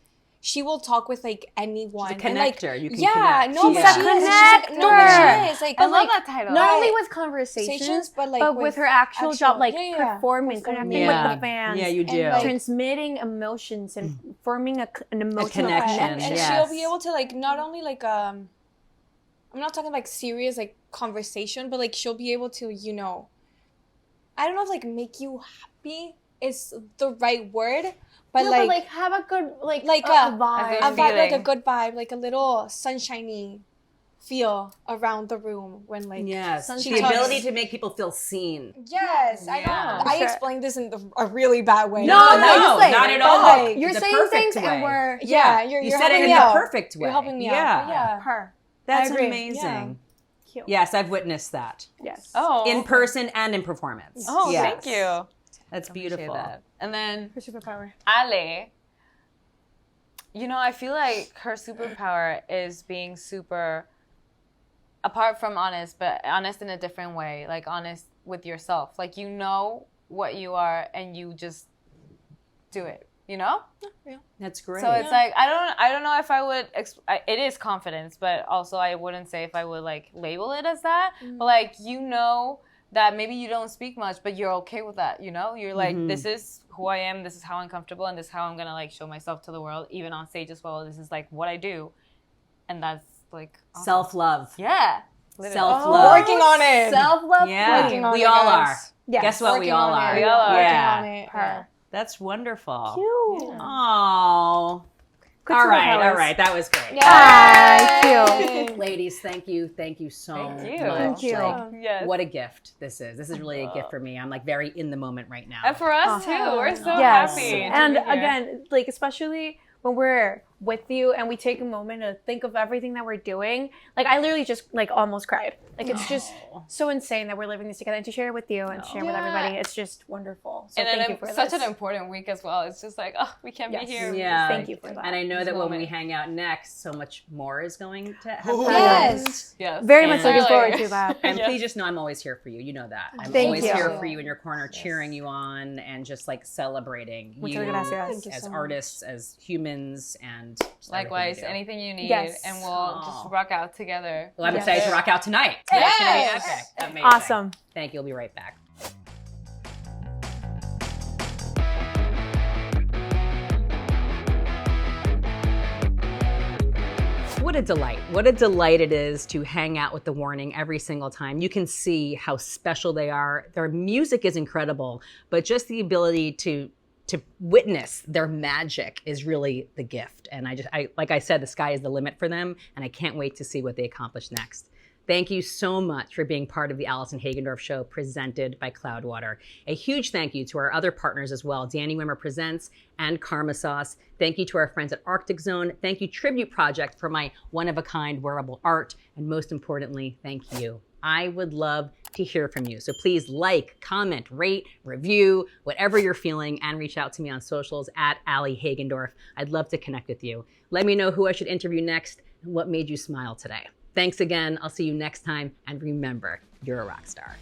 she will talk with like anyone. She's a connector. And, like, You can yeah, connect. no, She's but a she is. connector. No, but she is. Like, I love like, that title. Not only Right. with conversations, but like but with her actual job, like yeah. performing, connecting Yeah. with the fans. Yeah, you do. like, transmitting emotions and forming an emotional connection. and Yes. she'll be able to like not only like I'm not talking like serious like conversation, but like she'll be able to, you know, I don't know if like make you happy is the right word, but No, like but like have a good like like a a vibe. a vibe, like a feeling. good vibe, like a little sunshiny feel around the room when like Yes, she the talks. ability to make people feel seen. Yes, I know. Yeah. I Sure. explained this in a really bad way. No, But, like, no, like- not at but, all. like, You're The saying perfect things way. and we're yeah, You you're said helping it in me the out. perfect way. You're helping me Yeah. out. Yeah. her. That's I agree. amazing. Cute. Yes, I've witnessed that Yes. Oh. in person and in performance. Oh, Yes. thank you. That's Appreciate beautiful. that. And then Her superpower. Ale, you know, I feel like her superpower is being super, apart from honest, but honest in a different way, like honest with yourself. Like, you know what you are and you just do it, you know? That's great. So it's like, I don't know if I would, it is confidence, but also I wouldn't say if I would like label it as that, but like, you know, that maybe you don't speak much, but you're okay with that, you know? You're like, this is who I am, this is how I'm comfortable, and this is how I'm gonna like show myself to the world, even on stage as well. This is like what I do. And that's like awesome. self-love. Yeah. Literally. Self-love. Working on it. Self-love. Yeah, Working on we it, all guys. are. Yes. Guess what? We Working all on are. it. We all are. Yeah. Working on it. Her. That's wonderful. Cute. Oh. Good All right, superpowers. all right. That was great. Ah, cute. Ladies, thank you so Thank you. much. Thank you. Like, Yes. what a gift this is. This is really a gift for me. I'm like very in the moment right now. And for us too, we're so Yes. happy. to And be here. again, like especially when we're with you and we take a moment to think of everything that we're doing, like I literally just like almost cried. Like it's just so insane that we're living this together, and to share it with you and share with everybody, it's just wonderful. So and thank then you for such this. an important week as well. It's just like, oh, we can't Yes. be here. Yeah. Thank you for that. And I know This that when we moment. hang out next, so much more is going to happen. Yes. Yes. Very much And- looking forward Really. to that. And Yes. please just know I'm always here for you. You know that. I'm Thank always you. here for you in your corner, cheering you on and just like celebrating Muchas you gracias. Thank you as so much. artists, as humans, and just Likewise, everything you do. anything you need, Yes. and we'll just rock out together. Well, I'm Yes. excited to rock out tonight. Tonight's gonna be Yes. epic. Amazing. Awesome. Thank you. We'll be right back. What a delight. What a delight it is to hang out with The Warning every single time. You can see how special they are. Their music is incredible, but just the ability to witness their magic is really the gift. And I like I said, the sky is the limit for them, and I can't wait to see what they accomplish next. Thank you so much for being part of the Allison Hagendorf Show presented by Cloudwater. A huge thank you to our other partners as well, Dany Wimmer Presents and Karma Sauce. Thank you to our friends at Arctic Zone. Thank you, Tribute Project, for my one-of-a-kind wearable art. And most importantly, thank you. I would love to hear from you. So please like, comment, rate, review, whatever you're feeling, and reach out to me on socials at Alé Hagendorf. I'd love to connect with you. Let me know who I should interview next and what made you smile today. Thanks again. I'll see you next time. And remember, you're a rock star.